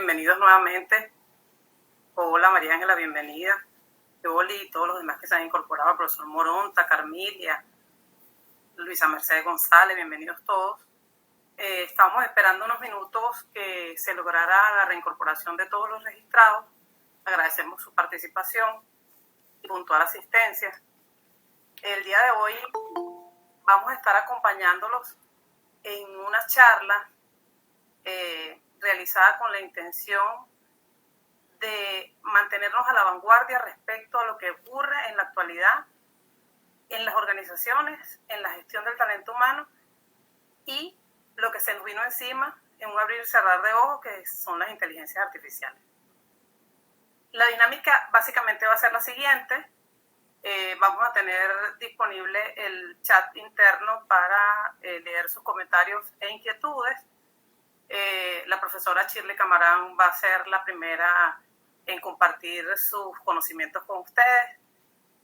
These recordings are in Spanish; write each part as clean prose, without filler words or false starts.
bienvenidos nuevamente. Hola María Ángela, bienvenida. Yoli y todos los demás que se han incorporado, el profesor Moronta, Carmilia, Luisa Mercedes González, bienvenidos todos. Estábamos esperando unos minutos que se lograra la reincorporación de todos los registrados. Agradecemos su participación y puntual asistencia. El día de hoy vamos a estar acompañándolos en una charla realizada con la intención de mantenernos a la vanguardia respecto a lo que ocurre en la actualidad en las organizaciones, en la gestión del talento humano y lo que se nos vino encima en un abrir y cerrar de ojos, que son las inteligencias artificiales. La dinámica básicamente va a ser la siguiente. Vamos a tener disponible el chat interno para leer sus comentarios e inquietudes. La profesora Shirley Camarán va a ser la primera en compartir sus conocimientos con ustedes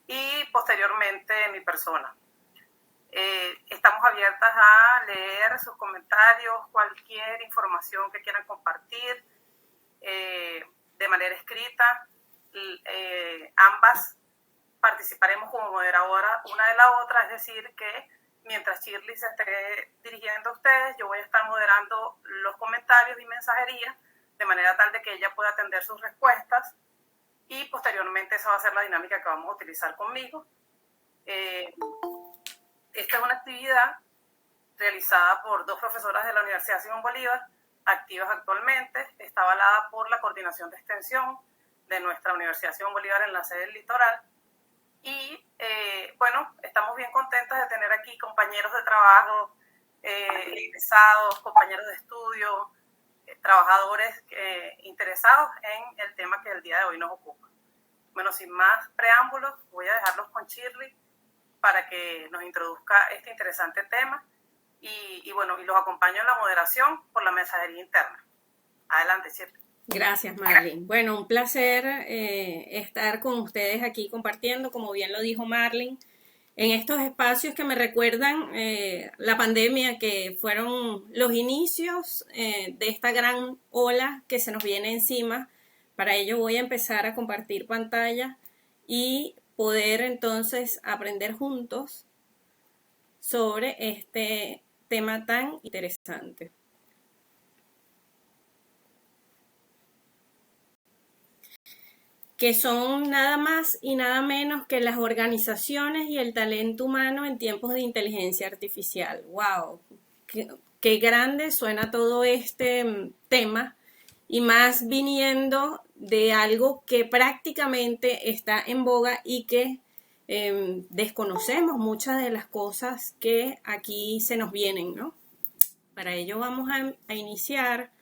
y posteriormente mi persona. Estamos abiertas a leer sus comentarios, cualquier información que quieran compartir de manera escrita. Ambas participaremos como moderadora una de la otra, es decir, que mientras Shirley se esté dirigiendo a ustedes, yo voy a estar moderando los comentarios y mensajería de manera tal de que ella pueda atender sus respuestas y posteriormente esa va a ser la dinámica que vamos a utilizar conmigo. Esta es una actividad realizada por dos profesoras de la Universidad Simón Bolívar, activas actualmente. Está avalada por la Coordinación de Extensión de nuestra Universidad Simón Bolívar en la sede del Litoral. Y bueno, estamos bien contentas de tener aquí compañeros de trabajo, egresados, compañeros de estudio, trabajadores interesados en el tema que el día de hoy nos ocupa. Bueno, sin más preámbulos, voy a dejarlos con Shirley para que nos introduzca este interesante tema y bueno, y los acompaño en la moderación por la mensajería interna. Adelante, Shirley. Gracias, Marlene. Bueno, un placer estar con ustedes aquí compartiendo, como bien lo dijo Marlene, en estos espacios que me recuerdan la pandemia, que fueron los inicios de esta gran ola que se nos viene encima. Para ello voy a empezar a compartir pantalla y poder entonces aprender juntos sobre este tema tan interesante. Que son nada más y nada menos que las organizaciones y el talento humano en tiempos de inteligencia artificial. ¡Wow! Qué grande suena todo este tema, y más viniendo de algo que prácticamente está en boga y que desconocemos muchas de las cosas que aquí se nos vienen, ¿no? Para ello vamos a iniciar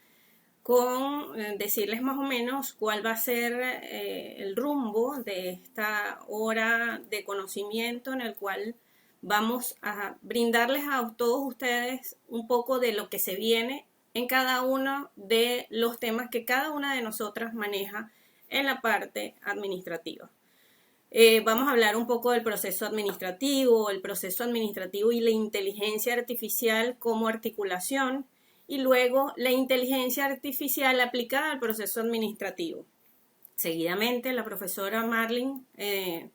con decirles más o menos cuál va a ser el rumbo de esta hora de conocimiento en el cual vamos a brindarles a todos ustedes un poco de lo que se viene en cada uno de los temas que cada una de nosotras maneja en la parte administrativa. Vamos a hablar un poco del proceso administrativo, el proceso administrativo y la inteligencia artificial como articulación, y luego la inteligencia artificial aplicada al proceso administrativo. Seguidamente, la profesora Marlene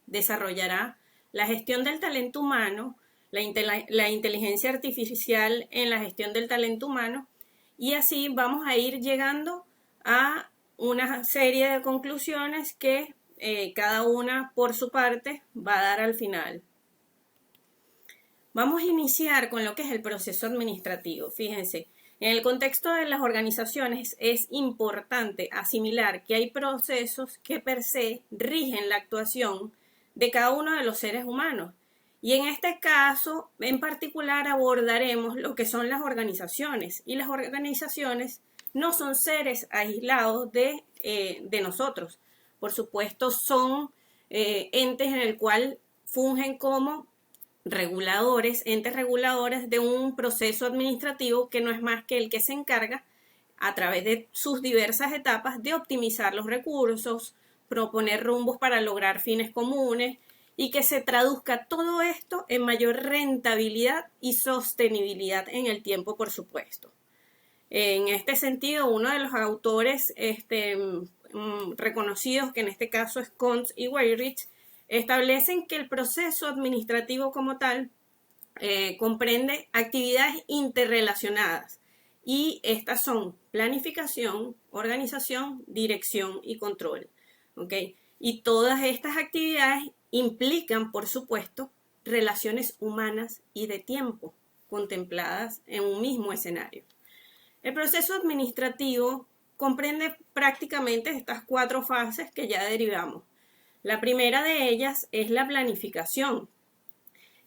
desarrollará la gestión del talento humano, la inteligencia artificial en la gestión del talento humano, y así vamos a ir llegando a una serie de conclusiones que cada una por su parte va a dar al final. Vamos a iniciar con lo que es el proceso administrativo. Fíjense. En el contexto de las organizaciones es importante asimilar que hay procesos que per se rigen la actuación de cada uno de los seres humanos. Y en este caso, en particular, abordaremos lo que son las organizaciones. Y las organizaciones no son seres aislados de nosotros. Por supuesto, son entes en el cual fungen como reguladores, entes reguladores de un proceso administrativo que no es más que el que se encarga, a través de sus diversas etapas, de optimizar los recursos, proponer rumbos para lograr fines comunes y que se traduzca todo esto en mayor rentabilidad y sostenibilidad en el tiempo, por supuesto. En este sentido, uno de los autores reconocidos, que en este caso es Kontz y Weyrich, establecen que el proceso administrativo como tal comprende actividades interrelacionadas, y estas son planificación, organización, dirección y control. ¿Okay? Y todas estas actividades implican, por supuesto, relaciones humanas y de tiempo contempladas en un mismo escenario. El proceso administrativo comprende prácticamente estas 4 fases que ya derivamos. La primera de ellas es la planificación.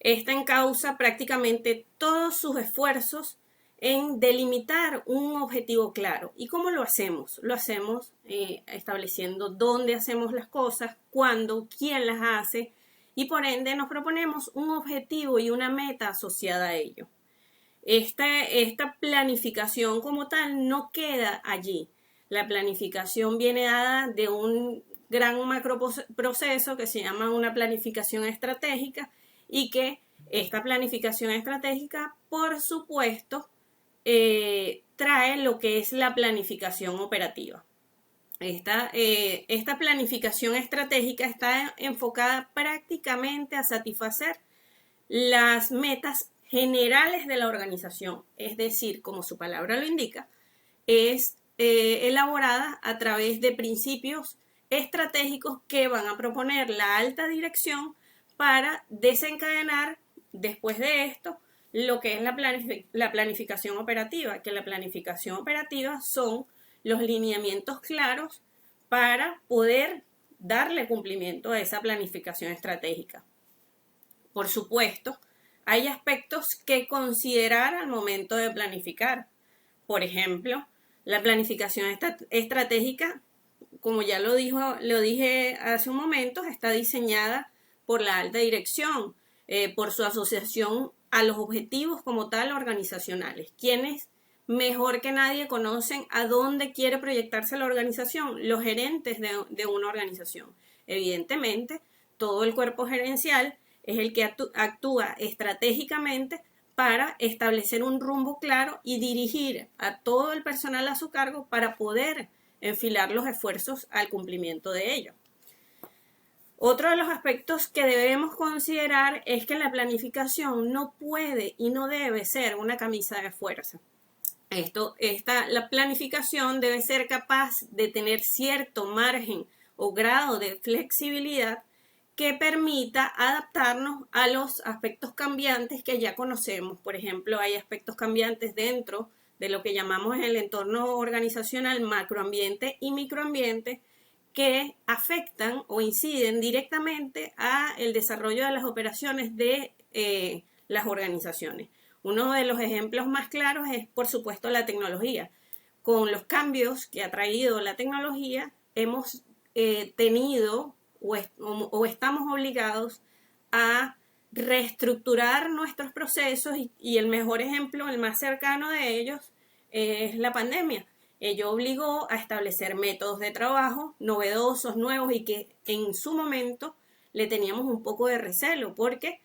Esta encausa prácticamente todos sus esfuerzos en delimitar un objetivo claro. ¿Y cómo lo hacemos? Lo hacemos estableciendo dónde hacemos las cosas, cuándo, quién las hace, y por ende nos proponemos un objetivo y una meta asociada a ello. Esta planificación como tal no queda allí. La planificación viene dada de un gran macroproceso que se llama una planificación estratégica, y que esta planificación estratégica, por supuesto, trae lo que es la planificación operativa. Esta planificación estratégica está enfocada prácticamente a satisfacer las metas generales de la organización, es decir, como su palabra lo indica, es elaborada a través de principios estratégicos que van a proponer la alta dirección para desencadenar después de esto lo que es la planificación operativa, que la planificación operativa son los lineamientos claros para poder darle cumplimiento a esa planificación estratégica. Por supuesto, hay aspectos que considerar al momento de planificar. Por ejemplo, la planificación estratégica, como ya lo dije hace un momento, está diseñada por la alta dirección, por su asociación a los objetivos como tal organizacionales. ¿Quiénes mejor que nadie conocen a dónde quiere proyectarse la organización? Los gerentes de una organización. Evidentemente, todo el cuerpo gerencial es el que actúa estratégicamente para establecer un rumbo claro y dirigir a todo el personal a su cargo para poder enfilar los esfuerzos al cumplimiento de ello. Otro de los aspectos que debemos considerar es que la planificación no puede y no debe ser una camisa de fuerza. La planificación debe ser capaz de tener cierto margen o grado de flexibilidad que permita adaptarnos a los aspectos cambiantes que ya conocemos. Por ejemplo, hay aspectos cambiantes dentro de lo que llamamos en el entorno organizacional macroambiente y microambiente, que afectan o inciden directamente a el desarrollo de las operaciones de las organizaciones. Uno de los ejemplos más claros es, por supuesto, la tecnología. Con los cambios que ha traído la tecnología, hemos tenido o estamos obligados a reestructurar nuestros procesos, y el mejor ejemplo, el más cercano de ellos, es la pandemia. Ello obligó a establecer métodos de trabajo novedosos, nuevos, y que en su momento le teníamos un poco de recelo porque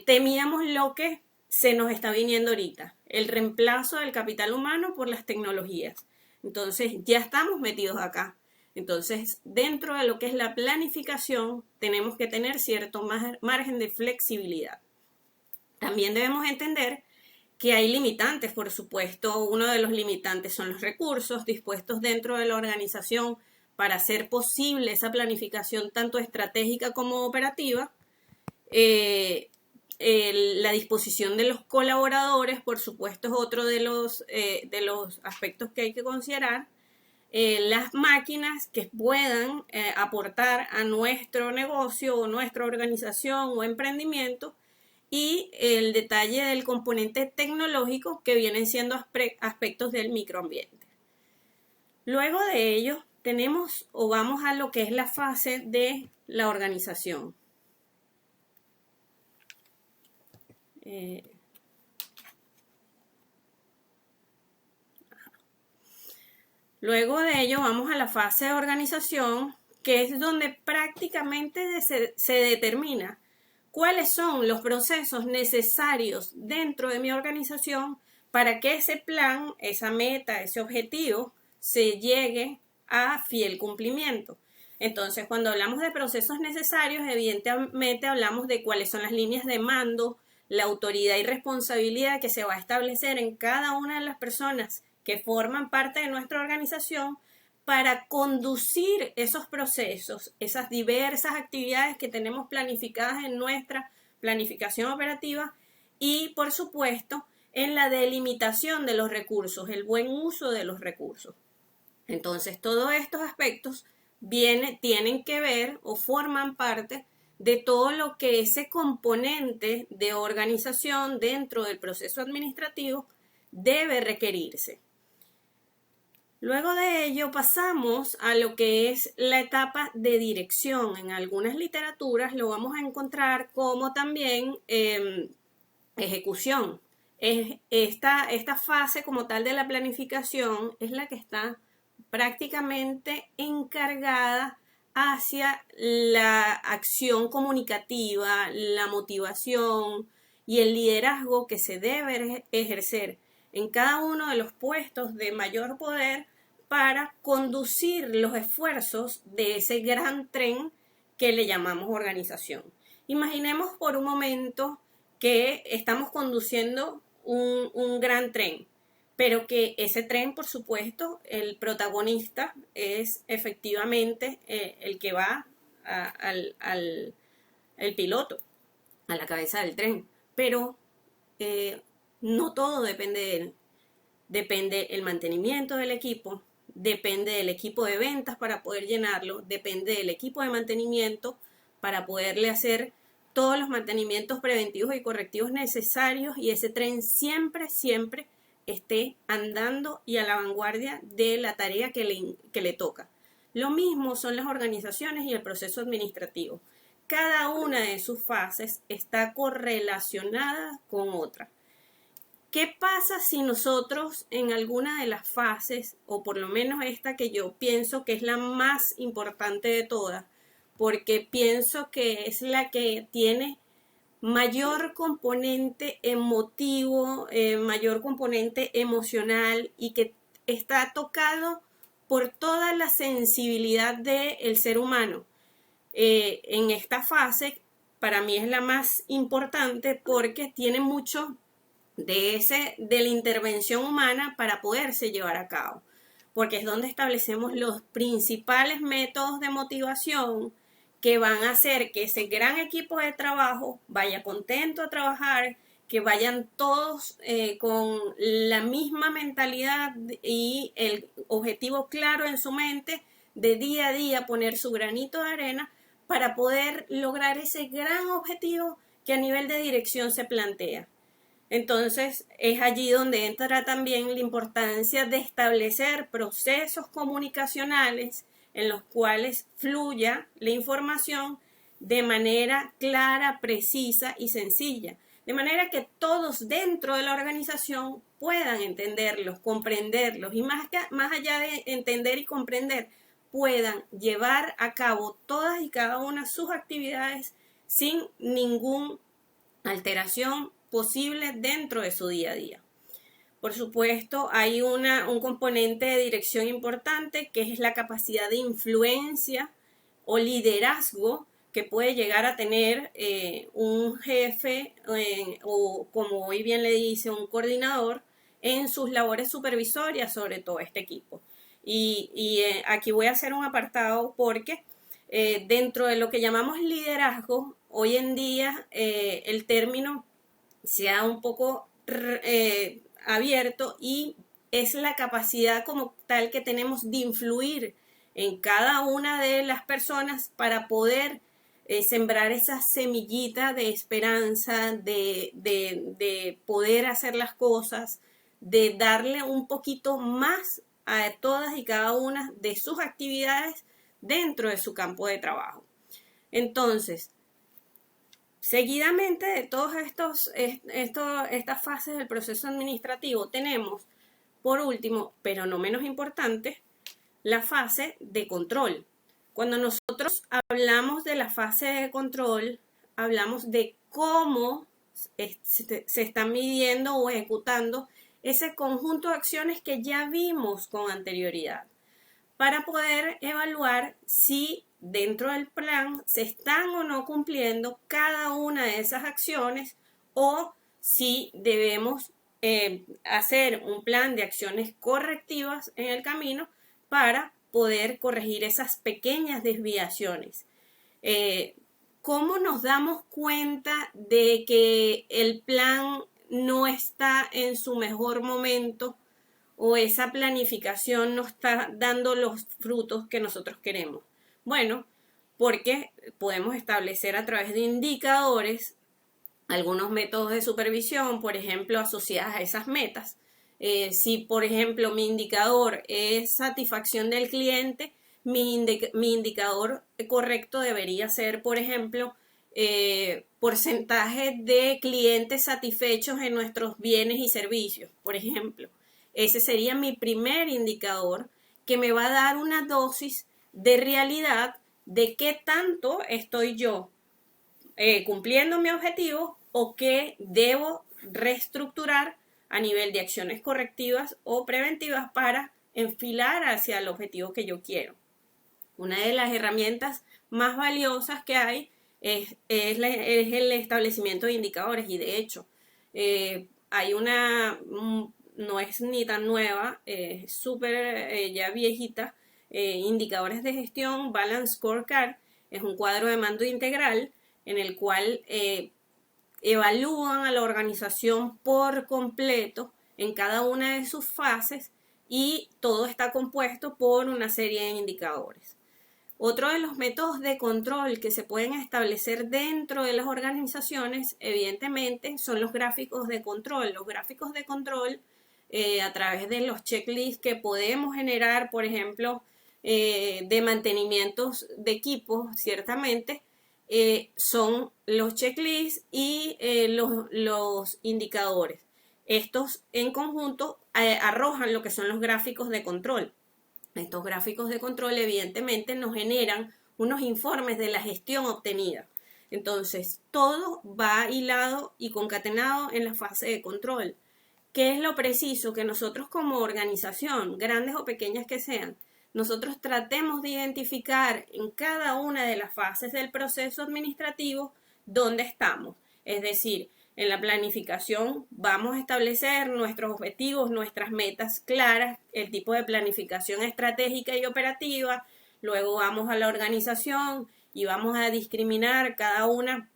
temíamos lo que se nos está viniendo ahorita, el reemplazo del capital humano por las tecnologías. Entonces ya estamos metidos acá. Entonces, dentro de lo que es la planificación, tenemos que tener cierto margen de flexibilidad. También debemos entender que hay limitantes, por supuesto. Uno de los limitantes son los recursos dispuestos dentro de la organización para hacer posible esa planificación tanto estratégica como operativa. La disposición de los colaboradores, por supuesto, es otro de los aspectos que hay que considerar. Las máquinas que puedan aportar a nuestro negocio o nuestra organización o emprendimiento, y el detalle del componente tecnológico, que vienen siendo aspectos del microambiente. Luego de ello tenemos o vamos a lo que es la fase de la organización. Luego de ello vamos a la fase de organización, que es donde prácticamente se determina cuáles son los procesos necesarios dentro de mi organización para que ese plan, esa meta, ese objetivo se llegue a fiel cumplimiento. Entonces, cuando hablamos de procesos necesarios, evidentemente hablamos de cuáles son las líneas de mando, la autoridad y responsabilidad que se va a establecer en cada una de las personas que forman parte de nuestra organización para conducir esos procesos, esas diversas actividades que tenemos planificadas en nuestra planificación operativa y, por supuesto, en la delimitación de los recursos, el buen uso de los recursos. Entonces, todos estos aspectos tienen que ver o forman parte de todo lo que ese componente de organización dentro del proceso administrativo debe requerirse. Luego de ello pasamos a lo que es la etapa de dirección. En algunas literaturas lo vamos a encontrar como también ejecución. Esta fase como tal de la planificación es la que está prácticamente encargada hacia la acción comunicativa, la motivación y el liderazgo que se debe ejercer en cada uno de los puestos de mayor poder para conducir los esfuerzos de ese gran tren que le llamamos organización. Imaginemos por un momento que estamos conduciendo un gran tren, pero que ese tren, por supuesto, el protagonista es efectivamente el que va el piloto, a la cabeza del tren, pero no todo depende de él. Depende el mantenimiento del equipo, depende del equipo de ventas para poder llenarlo, depende del equipo de mantenimiento para poderle hacer todos los mantenimientos preventivos y correctivos necesarios y ese tren siempre esté andando y a la vanguardia de la tarea que le toca. Lo mismo son las organizaciones y el proceso administrativo. Cada una de sus fases está correlacionada con otra. ¿Qué pasa si nosotros en alguna de las fases, o por lo menos esta que yo pienso que es la más importante de todas, porque pienso que es la que tiene mayor componente emotivo, mayor componente emocional y que está tocado por toda la sensibilidad del ser humano? En esta fase, para mí es la más importante porque tiene mucho de la intervención humana para poderse llevar a cabo, porque es donde establecemos los principales métodos de motivación que van a hacer que ese gran equipo de trabajo vaya contento a trabajar, que vayan todos con la misma mentalidad y el objetivo claro en su mente de día a día poner su granito de arena para poder lograr ese gran objetivo que a nivel de dirección se plantea. Entonces, es allí donde entra también la importancia de establecer procesos comunicacionales en los cuales fluya la información de manera clara, precisa y sencilla, de manera que todos dentro de la organización puedan entenderlos, comprenderlos y más allá de entender y comprender, puedan llevar a cabo todas y cada una de sus actividades sin ninguna alteración posible dentro de su día a día. Por supuesto, hay un componente de dirección importante que es la capacidad de influencia o liderazgo que puede llegar a tener un jefe o, como hoy bien le dice, un coordinador en sus labores supervisorias sobre todo este equipo. Y aquí voy a hacer un apartado porque dentro de lo que llamamos liderazgo, hoy en día el término se ha un poco abierto y es la capacidad como tal que tenemos de influir en cada una de las personas para poder sembrar esa semillita de esperanza, de poder hacer las cosas, de darle un poquito más a todas y cada una de sus actividades dentro de su campo de trabajo. Entonces, seguidamente de todas estas fases del proceso administrativo tenemos, por último, pero no menos importante, la fase de control. Cuando nosotros hablamos de la fase de control, hablamos de cómo se están midiendo o ejecutando ese conjunto de acciones que ya vimos con anterioridad, para poder evaluar si dentro del plan se están o no cumpliendo cada una de esas acciones, o si debemos hacer un plan de acciones correctivas en el camino para poder corregir esas pequeñas desviaciones. ¿Cómo nos damos cuenta de que el plan no está en su mejor momento o esa planificación no está dando los frutos que nosotros queremos? Bueno, porque podemos establecer a través de indicadores algunos métodos de supervisión, por ejemplo, asociadas a esas metas. Si, por ejemplo, mi indicador es satisfacción del cliente, mi indicador correcto debería ser, por ejemplo, porcentaje de clientes satisfechos en nuestros bienes y servicios, por ejemplo. Ese sería mi primer indicador, que me va a dar una dosis de realidad de qué tanto estoy yo cumpliendo mi objetivo o qué debo reestructurar a nivel de acciones correctivas o preventivas para enfilar hacia el objetivo que yo quiero. Una de las herramientas más valiosas que hay es el establecimiento de indicadores, y de hecho hay una, no es ni tan nueva, es súper ya viejita, indicadores de gestión, Balance Scorecard. Es un cuadro de mando integral en el cual evalúan a la organización por completo en cada una de sus fases, y todo está compuesto por una serie de indicadores. Otro de los métodos de control que se pueden establecer dentro de las organizaciones, evidentemente, son los gráficos de control. Los gráficos de control, a través de los checklists que podemos generar, por ejemplo, de mantenimientos de equipos, ciertamente, son los checklists y los indicadores. Estos en conjunto arrojan lo que son los gráficos de control. Estos gráficos de control evidentemente nos generan unos informes de la gestión obtenida. Entonces, todo va hilado y concatenado en la fase de control. ¿Qué es lo preciso? Que nosotros como organización, grandes o pequeñas que sean, nosotros tratemos de identificar en cada una de las fases del proceso administrativo dónde estamos. Es decir, en la planificación vamos a establecer nuestros objetivos, nuestras metas claras, el tipo de planificación estratégica y operativa. Luego vamos a la organización y vamos a discriminar cada una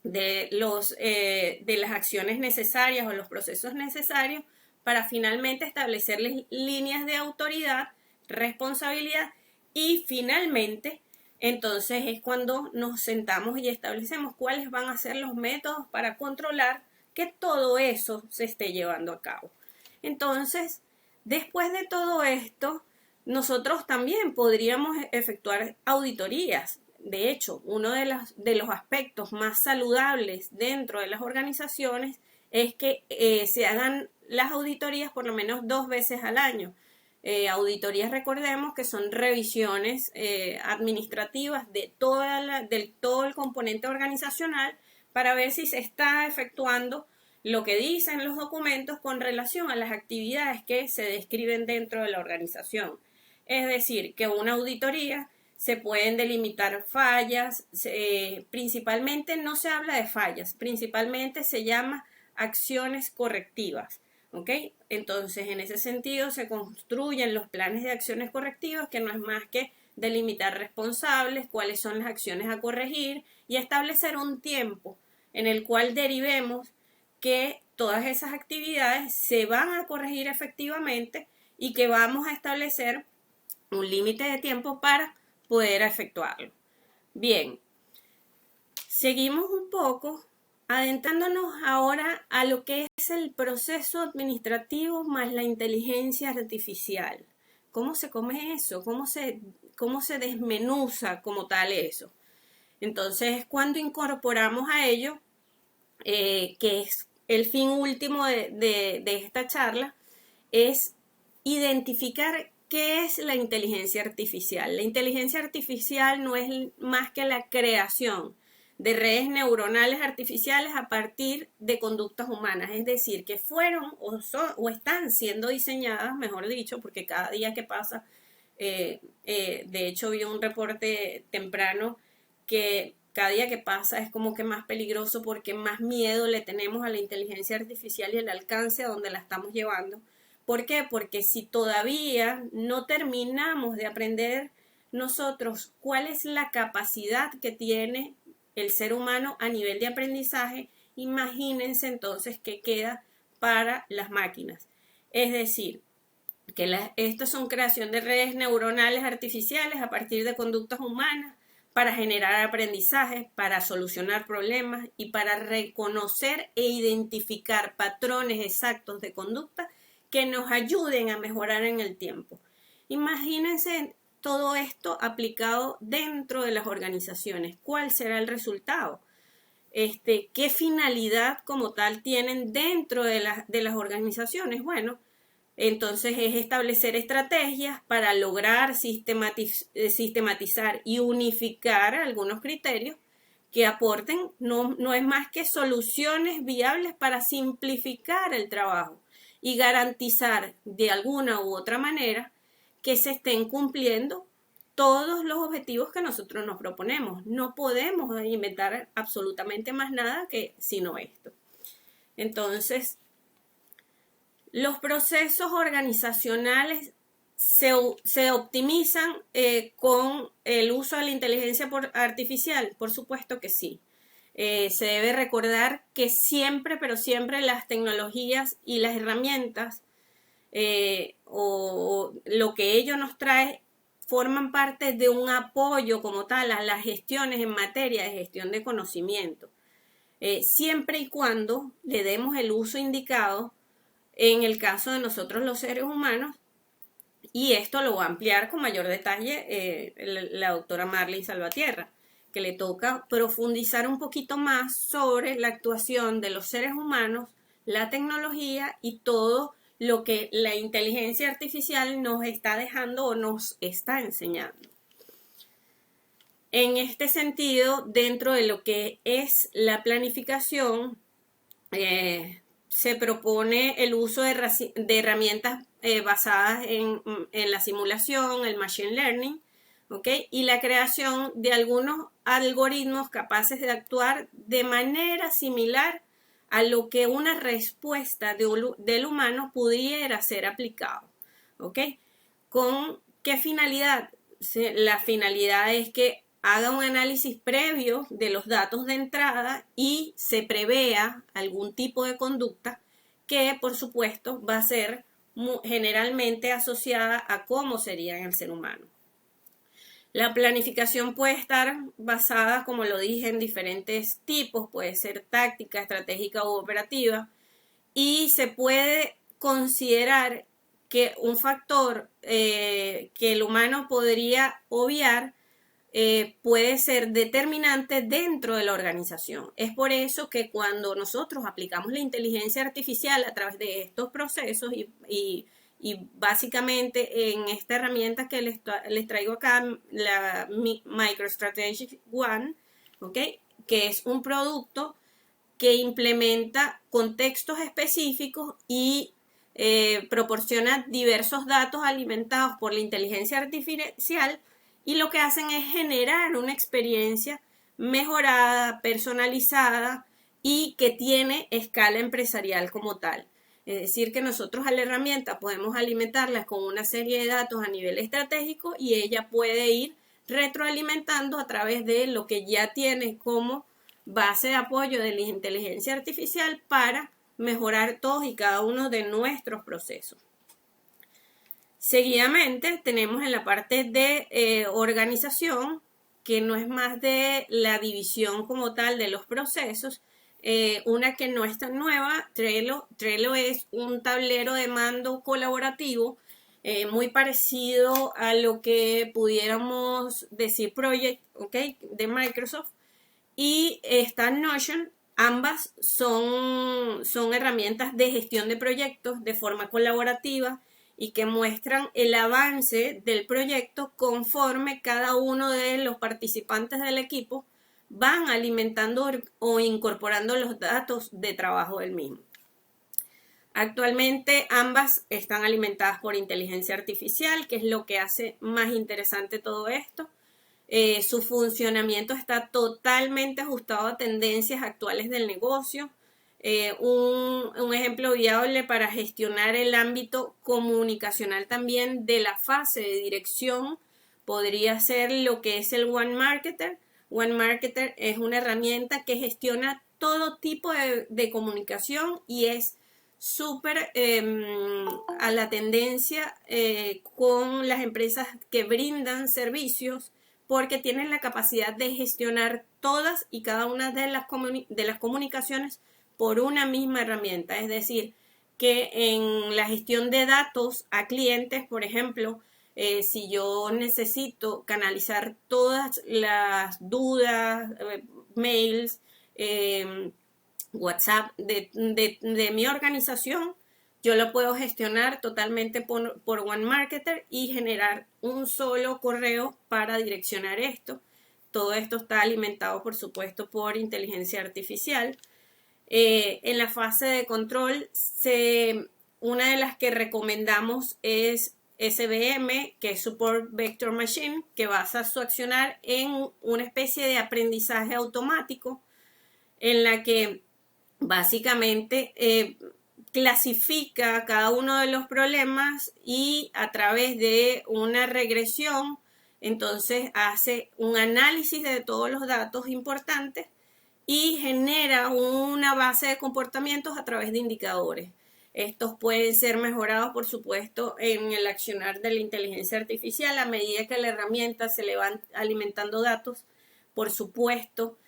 de las acciones necesarias o los procesos necesarios para finalmente establecerles líneas de autoridad, responsabilidad, y finalmente entonces es cuando nos sentamos y establecemos cuáles van a ser los métodos para controlar que todo eso se esté llevando a cabo. Entonces, después de todo esto, nosotros también podríamos efectuar auditorías. De hecho, uno de los aspectos más saludables dentro de las organizaciones es que se hagan las auditorías por lo menos 2 veces al año. Auditorías, recordemos que son revisiones administrativas de del todo el componente organizacional para ver si se está efectuando lo que dicen los documentos con relación a las actividades que se describen dentro de la organización. Es decir, que una auditoría se pueden delimitar fallas, principalmente no se habla de fallas, principalmente se llama acciones correctivas. ¿Ok? Entonces, en ese sentido se construyen los planes de acciones correctivas, que no es más que delimitar responsables, cuáles son las acciones a corregir y establecer un tiempo en el cual derivemos que todas esas actividades se van a corregir efectivamente y que vamos a establecer un límite de tiempo para poder efectuarlo. Bien, seguimos un poco adentrándonos ahora a lo que es el proceso administrativo más la inteligencia artificial. ¿Cómo se come eso? ¿Cómo se desmenuza como tal eso? Entonces, cuando incorporamos a ello, que es el fin último de esta charla, es identificar qué es la inteligencia artificial. La inteligencia artificial no es más que la creación de redes neuronales artificiales a partir de conductas humanas, es decir, que fueron o están siendo diseñadas, mejor dicho, porque cada día que pasa, de hecho vi un reporte temprano que cada día que pasa es como que más peligroso porque más miedo le tenemos a la inteligencia artificial y el alcance a donde la estamos llevando. ¿Por qué? Porque si todavía no terminamos de aprender nosotros cuál es la capacidad que tiene el ser humano a nivel de aprendizaje, imagínense entonces qué queda para las máquinas. Es decir, que estas son creación de redes neuronales artificiales a partir de conductas humanas para generar aprendizaje, para solucionar problemas y para reconocer e identificar patrones exactos de conducta que nos ayuden a mejorar en el tiempo. Imagínense todo esto aplicado dentro de las organizaciones. ¿Cuál será el resultado? ¿Qué finalidad como tal tienen dentro de las organizaciones? Bueno, entonces es establecer estrategias para lograr sistematizar y unificar algunos criterios que aporten, no es más que soluciones viables para simplificar el trabajo y garantizar de alguna u otra manera que se estén cumpliendo todos los objetivos que nosotros nos proponemos. No podemos inventar absolutamente más nada que sino esto. Entonces, los procesos organizacionales se optimizan con el uso de la inteligencia artificial. Por supuesto que sí. Se debe recordar que siempre, pero siempre las tecnologías y las herramientas o lo que ello nos trae forman parte de un apoyo como tal a las gestiones en materia de gestión de conocimiento, siempre y cuando le demos el uso indicado en el caso de nosotros los seres humanos, y esto lo va a ampliar con mayor detalle la doctora Marlene Salvatierra, que le toca profundizar un poquito más sobre la actuación de los seres humanos, la tecnología y todo lo que la inteligencia artificial nos está dejando o nos está enseñando. En este sentido, dentro de lo que es la planificación, se propone el uso de herramientas basadas en la simulación, el machine learning, ¿okay? Y la creación de algunos algoritmos capaces de actuar de manera similar a lo que una respuesta del humano pudiera ser aplicado. ¿Okay? ¿Con qué finalidad? La finalidad es que haga un análisis previo de los datos de entrada y se prevea algún tipo de conducta que, por supuesto, va a ser generalmente asociada a cómo sería en el ser humano. La planificación puede estar basada, como lo dije, en diferentes tipos, puede ser táctica, estratégica u operativa, y se puede considerar que un factor que el humano podría obviar puede ser determinante dentro de la organización. Es por eso que cuando nosotros aplicamos la inteligencia artificial a través de estos procesos y básicamente en esta herramienta que les traigo acá, la MicroStrategy One, ¿okay? Que es un producto que implementa contextos específicos y proporciona diversos datos alimentados por la inteligencia artificial, y lo que hacen es generar una experiencia mejorada, personalizada y que tiene escala empresarial como tal. Es decir, que nosotros a la herramienta podemos alimentarla con una serie de datos a nivel estratégico y ella puede ir retroalimentando a través de lo que ya tiene como base de apoyo de la inteligencia artificial para mejorar todos y cada uno de nuestros procesos. Seguidamente tenemos en la parte de organización, que no es más de la división como tal de los procesos, una que no es tan nueva, Trello. Trello es un tablero de mando colaborativo muy parecido a lo que pudiéramos decir Project, ¿okay? De Microsoft, y está Notion. Ambas son herramientas de gestión de proyectos de forma colaborativa y que muestran el avance del proyecto conforme cada uno de los participantes del equipo van alimentando o incorporando los datos de trabajo del mismo. Actualmente ambas están alimentadas por inteligencia artificial, que es lo que hace más interesante todo esto. Su funcionamiento está totalmente ajustado a tendencias actuales del negocio. Un ejemplo viable para gestionar el ámbito comunicacional también de la fase de dirección podría ser lo que es el One Marketer. One Marketer es una herramienta que gestiona todo tipo de comunicación y es súper a la tendencia con las empresas que brindan servicios, porque tienen la capacidad de gestionar todas y cada una de las comunicaciones por una misma herramienta. Es decir, que en la gestión de datos a clientes, por ejemplo, si yo necesito canalizar todas las dudas, mails, WhatsApp de mi organización, yo lo puedo gestionar totalmente por One Marketer y generar un solo correo para direccionar esto. Todo esto está alimentado, por supuesto, por inteligencia artificial. En la fase de control, una de las que recomendamos es SVM, que es Support Vector Machine, que basa su accionar en una especie de aprendizaje automático en la que básicamente clasifica cada uno de los problemas y a través de una regresión, entonces hace un análisis de todos los datos importantes y genera una base de comportamientos a través de indicadores. Estos pueden ser mejorados, por supuesto, en el accionar de la inteligencia artificial a medida que la herramienta se le van alimentando datos. Por supuesto,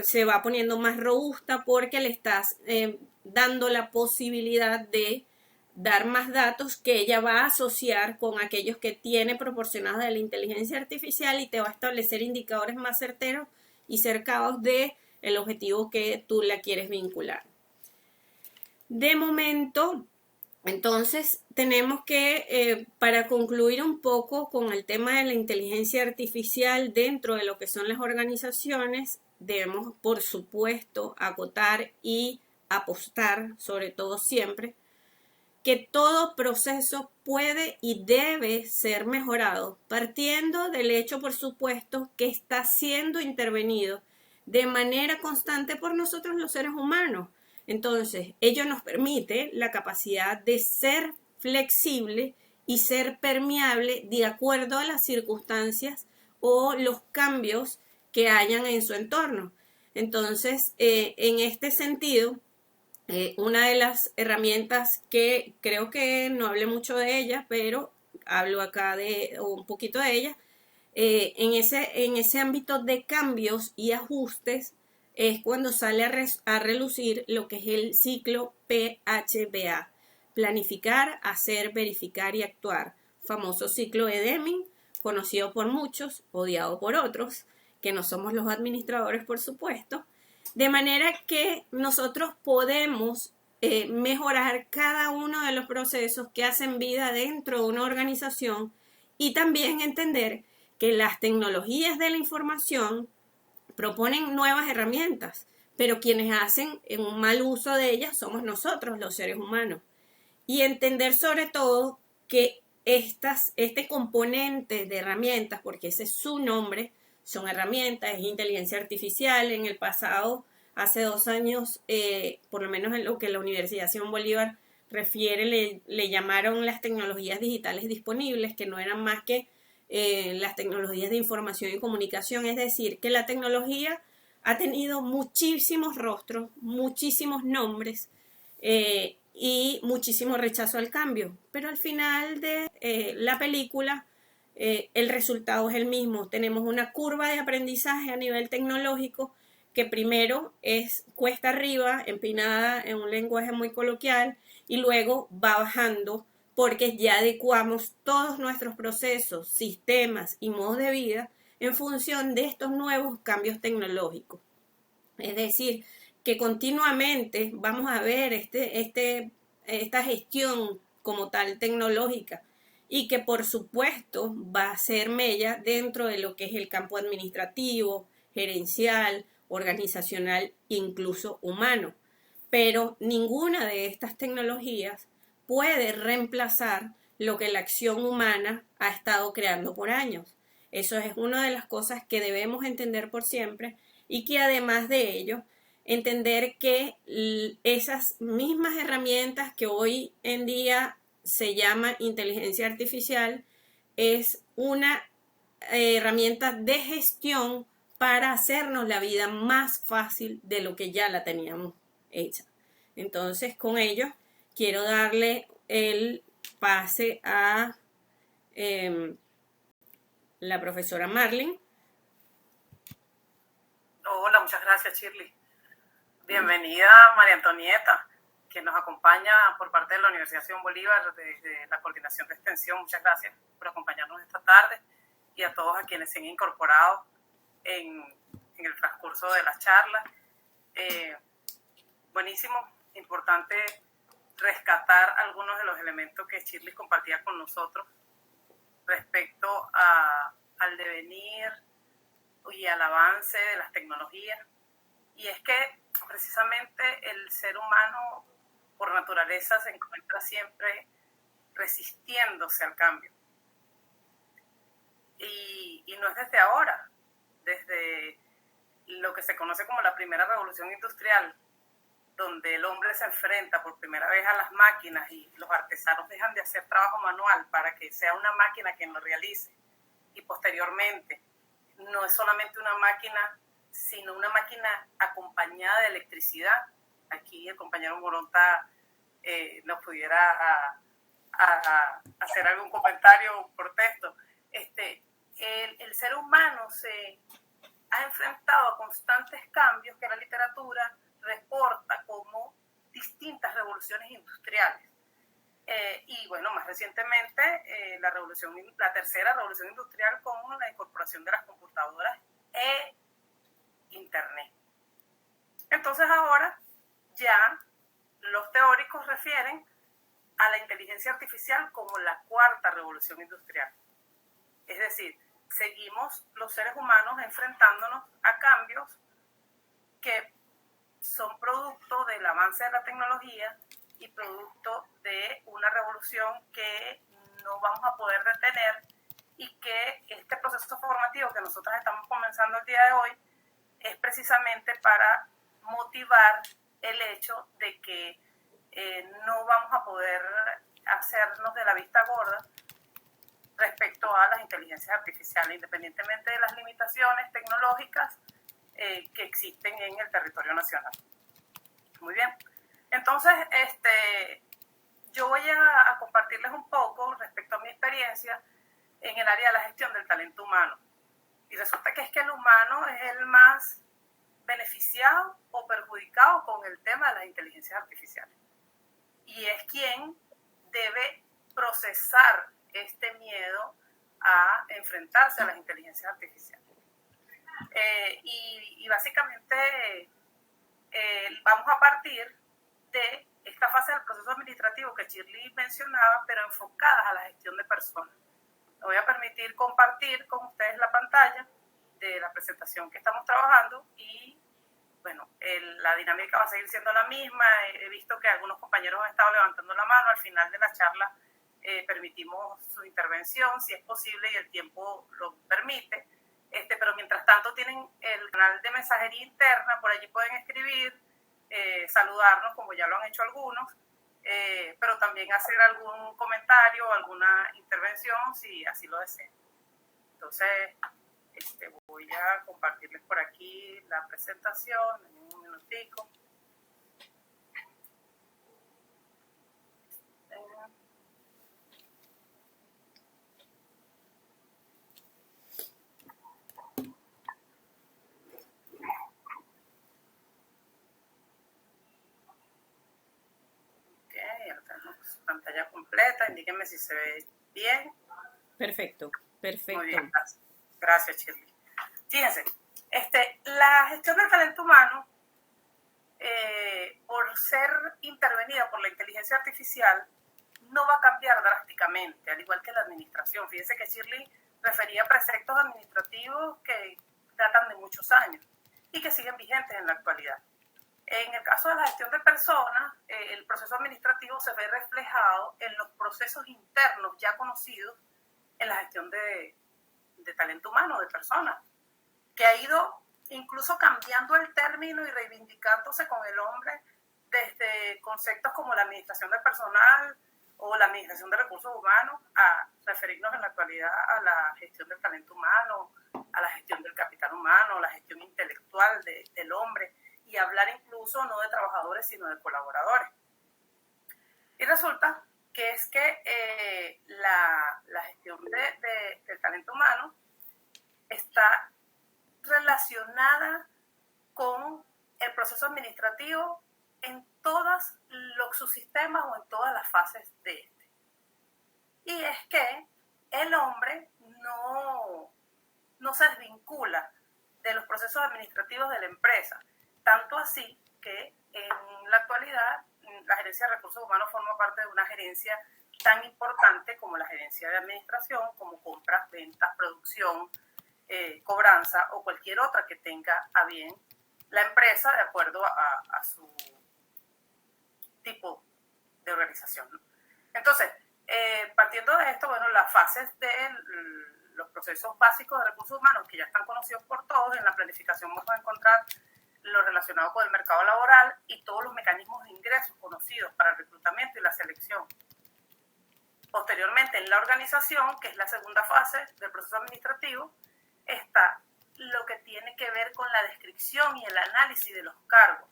se va poniendo más robusta porque le estás dando la posibilidad de dar más datos que ella va a asociar con aquellos que tiene proporcionados de la inteligencia artificial y te va a establecer indicadores más certeros y cercados de el objetivo que tú la quieres vincular. De momento, entonces, tenemos que, para concluir un poco con el tema de la inteligencia artificial dentro de lo que son las organizaciones, debemos, por supuesto, acotar y apostar, sobre todo siempre, que todo proceso puede y debe ser mejorado, partiendo del hecho, por supuesto, que está siendo intervenido de manera constante por nosotros los seres humanos. Entonces, ello nos permite la capacidad de ser flexible y ser permeable de acuerdo a las circunstancias o los cambios que hayan en su entorno. Entonces, en este sentido, una de las herramientas que creo que no hablé mucho de ella, pero hablo acá de un poquito de ella, en ese ámbito de cambios y ajustes es cuando sale a relucir lo que es el ciclo PHBA: planificar, hacer, verificar y actuar. Famoso ciclo de Deming, conocido por muchos, odiado por otros, que no somos los administradores, por supuesto. De manera que nosotros podemos mejorar cada uno de los procesos que hacen vida dentro de una organización y también entender que las tecnologías de la información proponen nuevas herramientas, pero quienes hacen un mal uso de ellas somos nosotros, los seres humanos. Y entender sobre todo que este componente de herramientas, porque ese es su nombre, son herramientas, es inteligencia artificial. En el pasado, hace 2 años, por lo menos en lo que la Universidad Simón Bolívar refiere, le llamaron las tecnologías digitales disponibles, que no eran más que las tecnologías de información y comunicación. Es decir, que la tecnología ha tenido muchísimos rostros, muchísimos nombres y muchísimo rechazo al cambio, pero al final de la película el resultado es el mismo. Tenemos una curva de aprendizaje a nivel tecnológico que primero es cuesta arriba, empinada en un lenguaje muy coloquial, y luego va bajando porque ya adecuamos todos nuestros procesos, sistemas y modos de vida en función de estos nuevos cambios tecnológicos. Es decir, que continuamente vamos a ver esta gestión como tal tecnológica, y que por supuesto va a ser mella dentro de lo que es el campo administrativo, gerencial, organizacional, incluso humano. Pero ninguna de estas tecnologías puede reemplazar lo que la acción humana ha estado creando por años. Eso es una de las cosas que debemos entender por siempre y que además de ello, entender que esas mismas herramientas que hoy en día se llama inteligencia artificial es una herramienta de gestión para hacernos la vida más fácil de lo que ya la teníamos hecha. Entonces, con ello, quiero darle el pase a la profesora Marlene. Hola, muchas gracias, Shirley. Bienvenida, María Antonieta, que nos acompaña por parte de la Universidad Simón Bolívar, desde la Coordinación de Extensión. Muchas gracias por acompañarnos esta tarde y a todos a quienes se han incorporado en el transcurso de la charla. Buenísimo, importante rescatar algunos de los elementos que Shirley compartía con nosotros respecto al devenir y al avance de las tecnologías. Y es que precisamente el ser humano por naturaleza se encuentra siempre resistiéndose al cambio. Y no es desde ahora, desde lo que se conoce como la primera revolución industrial, donde el hombre se enfrenta por primera vez a las máquinas y los artesanos dejan de hacer trabajo manual para que sea una máquina quien lo realice. Y posteriormente, no es solamente una máquina, sino una máquina acompañada de electricidad. Aquí el compañero Moronta nos pudiera hacer algún comentario por texto. El ser humano se ha enfrentado a constantes cambios que la literatura reporta como distintas revoluciones industriales. Y bueno, más recientemente la tercera revolución industrial con la incorporación de las computadoras e Internet. Entonces ahora ya los teóricos refieren a la inteligencia artificial como la cuarta revolución industrial. Es decir, seguimos los seres humanos enfrentándonos a cambios que son producto del avance de la tecnología y producto de una revolución que no vamos a poder detener, y que este proceso formativo que nosotros estamos comenzando el día de hoy es precisamente para motivar el hecho de que no vamos a poder hacernos de la vista gorda respecto a las inteligencias artificiales, independientemente de las limitaciones tecnológicas que existen en el territorio nacional. Muy bien. Entonces, yo voy a compartirles un poco respecto a mi experiencia en el área de la gestión del talento humano. Y resulta que es que el humano es el más beneficiado o perjudicado con el tema de las inteligencias artificiales. Y es quien debe procesar este miedo a enfrentarse a las inteligencias artificiales. Y básicamente vamos a partir de esta fase del proceso administrativo que Shirley mencionaba, pero enfocadas a la gestión de personas. Me voy a permitir compartir con ustedes la pantalla de la presentación que estamos trabajando y, bueno, la dinámica va a seguir siendo la misma. He visto que algunos compañeros han estado levantando la mano. Al final de la charla permitimos su intervención, si es posible y el tiempo lo permite. Pero mientras tanto tienen el canal de mensajería interna, por allí pueden escribir, saludarnos como ya lo han hecho algunos, pero también hacer algún comentario o alguna intervención si así lo desean. Entonces, voy a compartirles por aquí la presentación en un minutico. Pantalla completa, indíquenme si se ve bien. Perfecto, perfecto. Muy bien, gracias. Gracias, Shirley. Fíjense, la gestión del talento humano, por ser intervenida por la inteligencia artificial, no va a cambiar drásticamente, al igual que la administración. Fíjense que Shirley refería preceptos administrativos que datan de muchos años y que siguen vigentes en la actualidad. En el caso de la gestión de personas, el proceso administrativo se ve reflejado en los procesos internos ya conocidos en la gestión de talento humano, de personas, que ha ido incluso cambiando el término y reivindicándose con el hombre desde conceptos como la administración del personal o la administración de recursos humanos a referirnos en la actualidad a la gestión del talento humano, a la gestión del capital humano, la gestión intelectual del hombre, y hablar incluso no de trabajadores sino de colaboradores. Y resulta que es que la gestión del talento humano está relacionada con el proceso administrativo en todos los subsistemas o en todas las fases de este. Y es que el hombre no se desvincula de los procesos administrativos de la empresa, tanto así que en la actualidad la gerencia de recursos humanos forma parte de una gerencia tan importante como la gerencia de administración, como compras, ventas, producción, cobranza o cualquier otra que tenga a bien la empresa de acuerdo a su tipo de organización, ¿no? Entonces, partiendo de esto, bueno, las fases de los procesos básicos de recursos humanos que ya están conocidos por todos, en la planificación vamos a encontrar lo relacionado con el mercado laboral y todos los mecanismos de ingresos conocidos para el reclutamiento y la selección. Posteriormente, en la organización, que es la segunda fase del proceso administrativo, está lo que tiene que ver con la descripción y el análisis de los cargos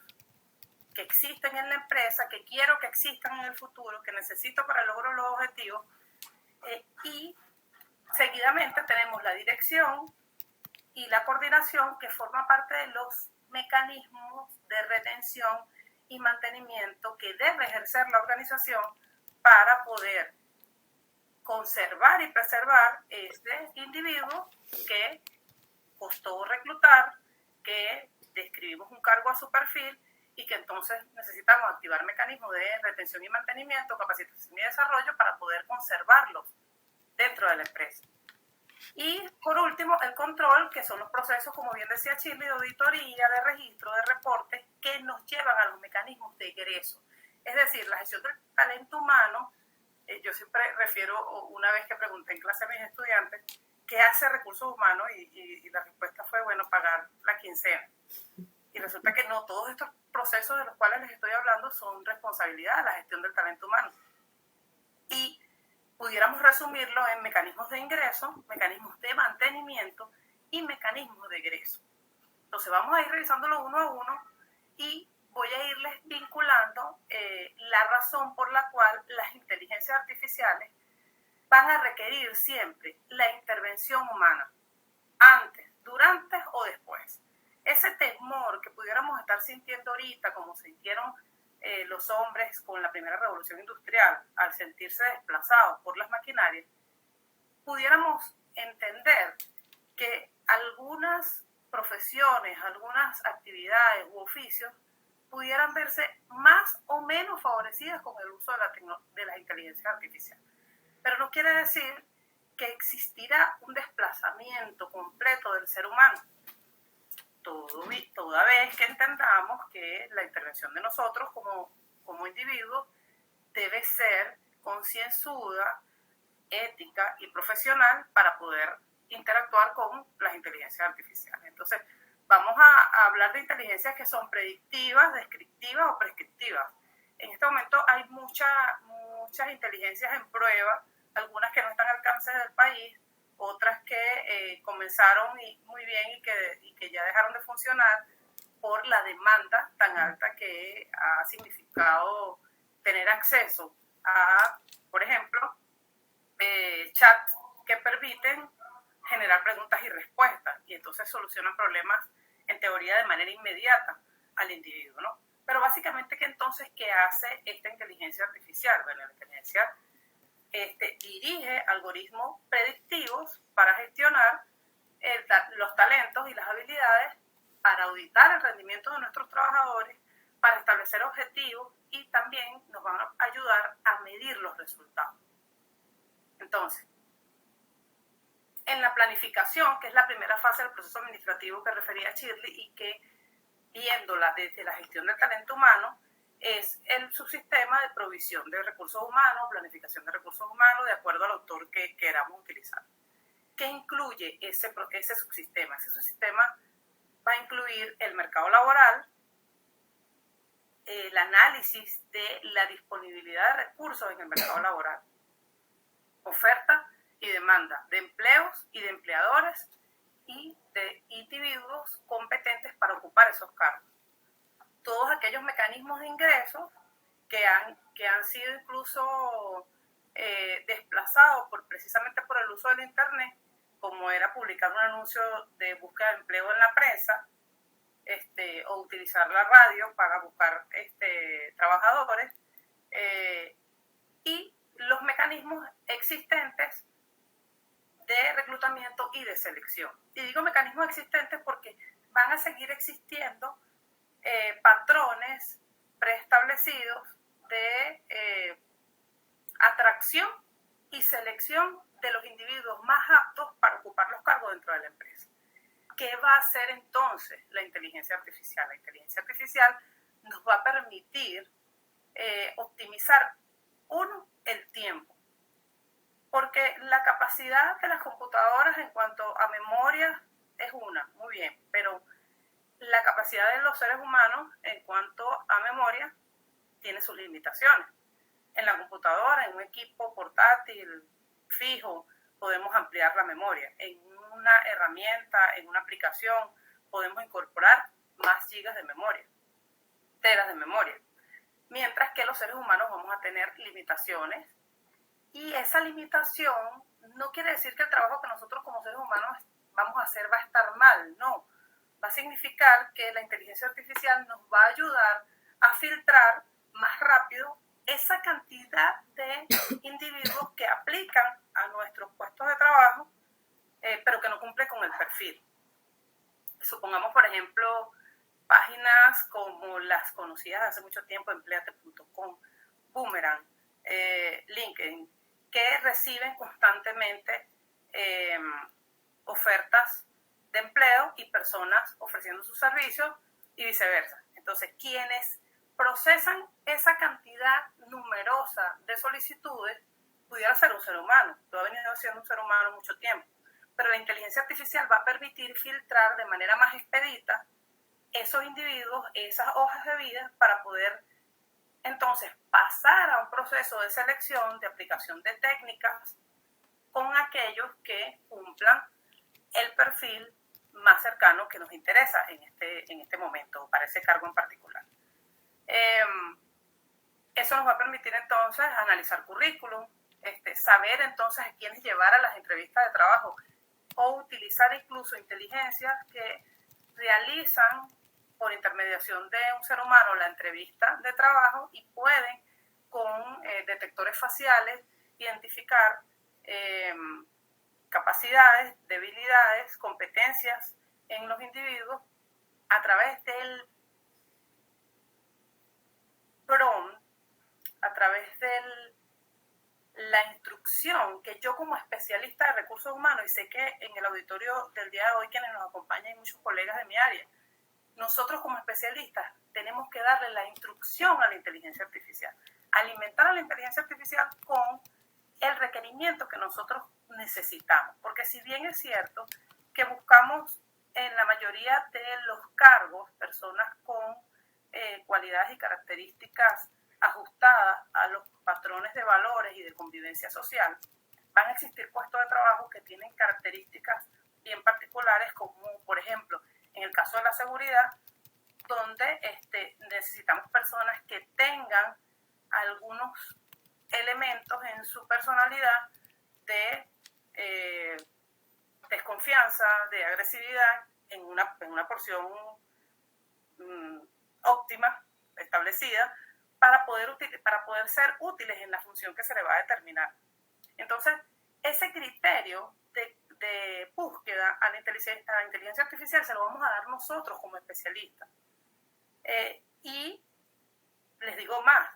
que existen en la empresa, que quiero que existan en el futuro, que necesito para el logro de los objetivos, y seguidamente tenemos la dirección y la coordinación, que forma parte de los mecanismos de retención y mantenimiento que debe ejercer la organización para poder conservar y preservar este individuo que costó reclutar, que describimos un cargo a su perfil y que entonces necesitamos activar mecanismos de retención y mantenimiento, capacitación y desarrollo para poder conservarlos dentro de la empresa. Y por último, el control, que son los procesos, como bien decía Shirley, de auditoría, de registro, de reportes, que nos llevan a los mecanismos de egreso. Es decir, la gestión del talento humano, yo siempre refiero, una vez que pregunté en clase a mis estudiantes, ¿qué hace recursos humanos? Y la respuesta fue, bueno, pagar la quincena. Y resulta que no, todos estos procesos de los cuales les estoy hablando son responsabilidad de la gestión del talento humano. Y pudiéramos resumirlo en mecanismos de ingreso, mecanismos de mantenimiento y mecanismos de egreso. Entonces vamos a ir revisándolo uno a uno y voy a irles vinculando la razón por la cual las inteligencias artificiales van a requerir siempre la intervención humana, antes, durante o después. Ese temor que pudiéramos estar sintiendo ahorita, como sintieron los hombres con la primera revolución industrial, al sentirse desplazados por las maquinarias, pudiéramos entender que algunas profesiones, algunas actividades u oficios pudieran verse más o menos favorecidas con el uso de las inteligencias artificiales. Pero no quiere decir que existirá un desplazamiento completo del ser humano, toda vez que entendamos que la intervención de nosotros como individuos debe ser concienzuda, ética y profesional para poder interactuar con las inteligencias artificiales. Entonces, vamos a hablar de inteligencias que son predictivas, descriptivas o prescriptivas. En este momento hay muchas inteligencias en prueba, algunas que no están al alcance del país, otras que comenzaron muy bien y que ya dejaron de funcionar por la demanda tan alta que ha significado tener acceso a, por ejemplo, chats que permiten generar preguntas y respuestas, y entonces solucionan problemas en teoría de manera inmediata al individuo, ¿no? Pero básicamente, ¿qué hace esta inteligencia artificial? Bueno, la inteligencia dirige algoritmos predictivos para gestionar los talentos y las habilidades, para auditar el rendimiento de nuestros trabajadores, para establecer objetivos, y también nos van a ayudar a medir los resultados. Entonces, en la planificación, que es la primera fase del proceso administrativo que refería Shirley y que, viéndola desde la gestión del talento humano, es el subsistema de provisión de recursos humanos, planificación de recursos humanos, de acuerdo al autor que queramos utilizar. ¿Qué incluye ese subsistema? Ese subsistema va a incluir el mercado laboral, el análisis de la disponibilidad de recursos en el mercado laboral, oferta y demanda de empleos y de empleadores y de individuos competentes para ocupar esos cargos. Todos aquellos mecanismos de ingresos que han sido incluso desplazados precisamente por el uso del Internet, como era publicar un anuncio de búsqueda de empleo en la prensa, o utilizar la radio para buscar trabajadores, y los mecanismos existentes de reclutamiento y de selección. Y digo mecanismos existentes porque van a seguir existiendo patrones preestablecidos de atracción y selección de los individuos más aptos para ocupar los cargos dentro de la empresa. ¿Qué va a hacer entonces la inteligencia artificial? La inteligencia artificial nos va a permitir optimizar, uno, el tiempo, porque la capacidad de las computadoras en cuanto a memoria es una, muy bien, pero la capacidad de los seres humanos en cuanto a memoria tiene sus limitaciones. En la computadora, en un equipo portátil, fijo, podemos ampliar la memoria. En una herramienta, en una aplicación, podemos incorporar más gigas de memoria, teras de memoria. Mientras que los seres humanos vamos a tener limitaciones, y esa limitación no quiere decir que el trabajo que nosotros como seres humanos vamos a hacer va a estar mal, no. Va a significar que la inteligencia artificial nos va a ayudar a filtrar más rápido esa cantidad de individuos que aplican a nuestros puestos de trabajo, pero que no cumplen con el perfil. Supongamos, por ejemplo, páginas como las conocidas hace mucho tiempo, empleate.com, Boomerang, LinkedIn, que reciben constantemente ofertas de empleo y personas ofreciendo sus servicios y viceversa. Entonces, quienes procesan esa cantidad numerosa de solicitudes pudiera ser un ser humano. Lo ha venido siendo un ser humano mucho tiempo. Pero la inteligencia artificial va a permitir filtrar de manera más expedita esos individuos, esas hojas de vida, para poder entonces pasar a un proceso de selección, de aplicación de técnicas con aquellos que cumplan el perfil más cercano que nos interesa en este momento, para ese cargo en particular. Eso nos va a permitir entonces analizar currículum, saber entonces a quiénes llevar a las entrevistas de trabajo, o utilizar incluso inteligencias que realizan por intermediación de un ser humano la entrevista de trabajo y pueden con detectores faciales identificar capacidades, debilidades, competencias en los individuos a través del prompt, a través de la instrucción que yo como especialista de recursos humanos, y sé que en el auditorio del día de hoy quienes nos acompañan hay muchos colegas de mi área, nosotros como especialistas tenemos que darle la instrucción a la inteligencia artificial, alimentar a la inteligencia artificial con el requerimiento que nosotros necesitamos, porque si bien es cierto que buscamos en la mayoría de los cargos personas con cualidades y características ajustadas a los patrones de valores y de convivencia social, van a existir puestos de trabajo que tienen características bien particulares, como por ejemplo en el caso de la seguridad, donde necesitamos personas que tengan algunos elementos en su personalidad de desconfianza, de agresividad, en una porción óptima, establecida, para poder ser útiles en la función que se le va a determinar. Entonces, ese criterio de búsqueda a la inteligencia artificial se lo vamos a dar nosotros como especialistas. Y les digo más,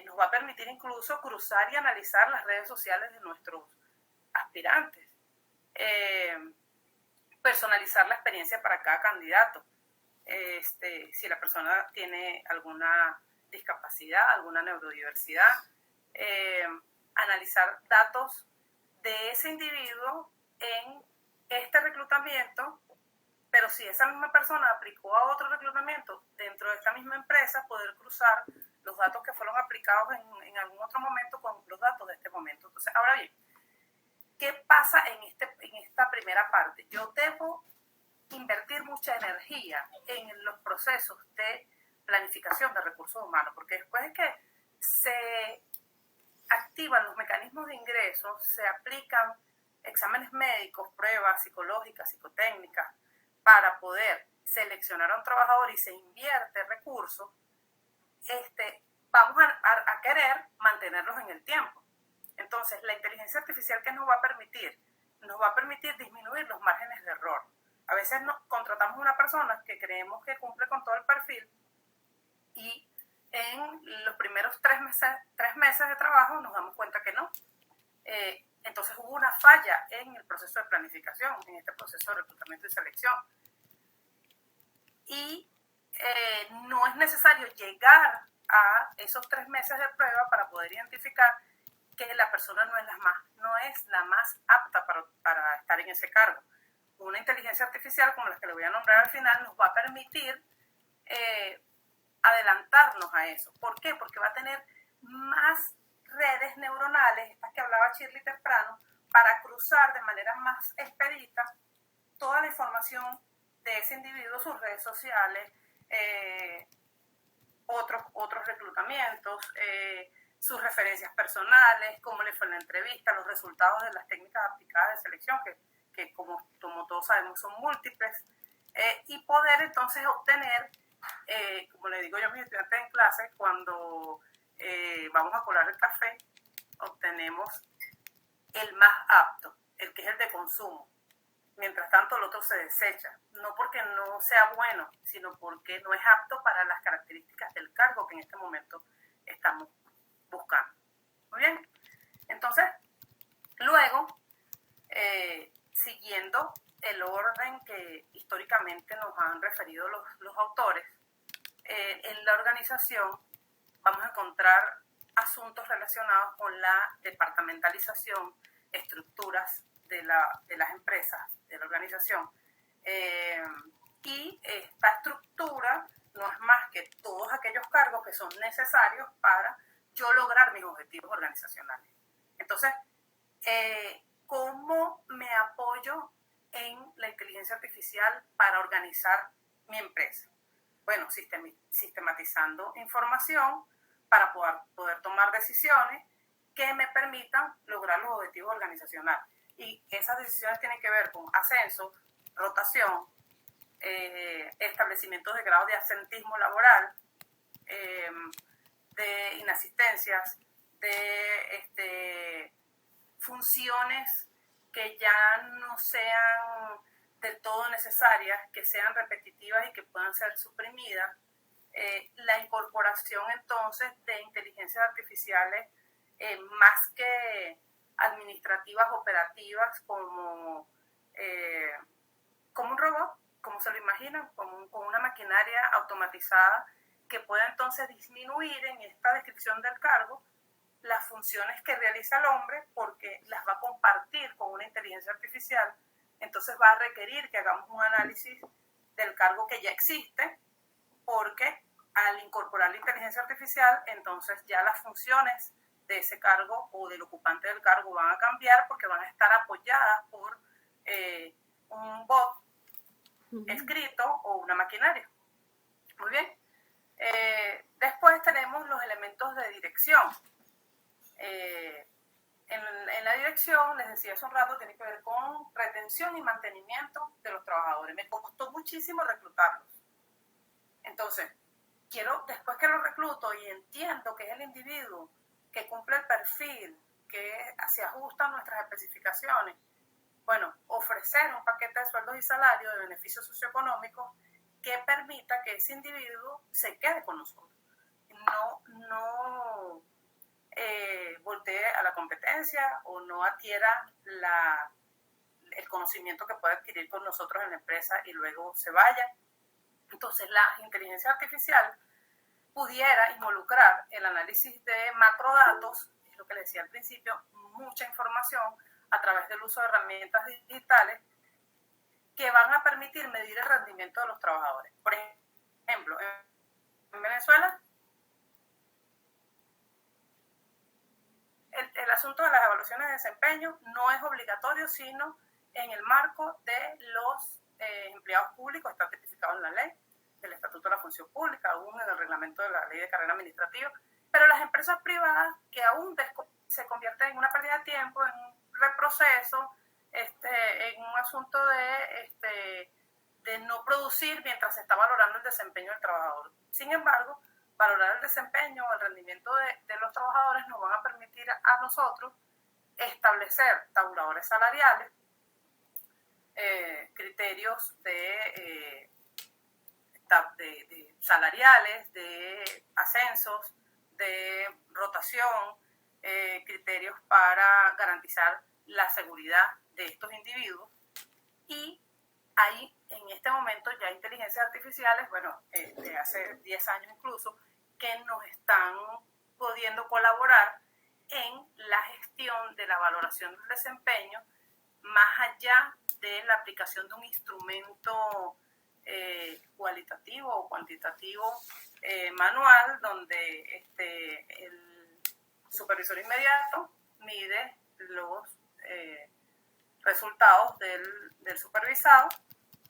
nos va a permitir incluso cruzar y analizar las redes sociales de nuestros aspirantes, personalizar la experiencia para cada candidato, si la persona tiene alguna discapacidad, alguna neurodiversidad, analizar datos de ese individuo en este reclutamiento, pero si esa misma persona aplicó a otro reclutamiento dentro de esta misma empresa, poder cruzar los datos que fueron aplicados en algún otro momento con los datos de este momento. Entonces, ahora bien, ¿qué pasa en esta primera parte? Yo debo invertir mucha energía en los procesos de planificación de recursos humanos, porque después de que se activan los mecanismos de ingreso, se aplican exámenes médicos, pruebas psicológicas, psicotécnicas, para poder seleccionar a un trabajador y se invierte recursos, vamos a querer mantenerlos en el tiempo. Entonces, la inteligencia artificial, ¿qué nos va a permitir? Nos va a permitir disminuir los márgenes de error. A veces contratamos a una persona que creemos que cumple con todo el perfil y en los primeros 3 meses de trabajo nos damos cuenta que no. Entonces hubo una falla en el proceso de planificación, en este proceso de reclutamiento y selección. Y no es necesario llegar a esos 3 meses de prueba para poder identificar que la persona no es la más apta para estar en ese cargo. Una inteligencia artificial como la que le voy a nombrar al final nos va a permitir adelantarnos a eso. ¿Por qué? Porque va a tener más redes neuronales, estas que hablaba Shirley temprano, para cruzar de manera más expedita toda la información de ese individuo, sus redes sociales, otros reclutamientos, sus referencias personales, cómo le fue en la entrevista, los resultados de las técnicas aplicadas de selección, que como todos sabemos son múltiples, y poder entonces obtener, como le digo yo a mis estudiantes en clase, cuando vamos a colar el café, obtenemos el más apto, el que es el de consumo. Mientras tanto, el otro se desecha, no porque no sea bueno, sino porque no es apto para las características del cargo que en este momento estamos buscando. Muy bien, entonces, luego, siguiendo el orden que históricamente nos han referido los autores, en la organización vamos a encontrar asuntos relacionados con la departamentalización, estructuras de las empresas, de la organización. Y esta estructura no es más que todos aquellos cargos que son necesarios para yo lograr mis objetivos organizacionales. Entonces, ¿cómo me apoyo en la inteligencia artificial para organizar mi empresa? Bueno, sistematizando información para poder tomar decisiones que me permitan lograr los objetivos organizacionales. Y esas decisiones tienen que ver con ascenso, rotación, establecimiento de grados de absentismo laboral, de inasistencias, de funciones que ya no sean del todo necesarias, que sean repetitivas y que puedan ser suprimidas. La incorporación entonces de inteligencias artificiales más que administrativas, operativas, como un robot, como se lo imaginan, con una maquinaria automatizada que pueda entonces disminuir en esta descripción del cargo las funciones que realiza el hombre, porque las va a compartir con una inteligencia artificial. Entonces va a requerir que hagamos un análisis del cargo que ya existe, porque al incorporar la inteligencia artificial, entonces ya las funciones de ese cargo o del ocupante del cargo van a cambiar, porque van a estar apoyadas por un bot escrito o una maquinaria. Muy bien. Después tenemos los elementos de dirección. En la dirección, les decía hace un rato, tiene que ver con retención y mantenimiento de los trabajadores. Me costó muchísimo reclutarlos. Entonces, después que lo recluto y entiendo que es el individuo que cumple el perfil, que se ajusta a nuestras especificaciones, bueno, ofrecer un paquete de sueldos y salarios de beneficios socioeconómicos que permita que ese individuo se quede con nosotros. no voltee a la competencia o no adquiera el conocimiento que puede adquirir con nosotros en la empresa y luego se vaya. Entonces, la inteligencia artificial pudiera involucrar el análisis de macrodatos, es lo que les decía al principio, mucha información a través del uso de herramientas digitales que van a permitir medir el rendimiento de los trabajadores. Por ejemplo, en Venezuela, el asunto de las evaluaciones de desempeño no es obligatorio, sino en el marco de los empleados públicos, está tipificado en la ley, del Estatuto de la Función Pública, aún en el reglamento de la Ley de Carrera Administrativa, pero las empresas privadas que aún se convierten en una pérdida de tiempo, en un reproceso, en un asunto de no producir mientras se está valorando el desempeño del trabajador. Sin embargo, valorar el desempeño o el rendimiento de los trabajadores nos van a permitir a nosotros establecer tabuladores salariales, criterios de salariales, de ascensos, de rotación, criterios para garantizar la seguridad de estos individuos. Y hay en este momento ya inteligencias artificiales, de hace 10 años incluso, que nos están pudiendo colaborar en la gestión de la valoración del desempeño, más allá de la aplicación de un instrumento cualitativo o cuantitativo manual, donde el supervisor inmediato mide los resultados del supervisado,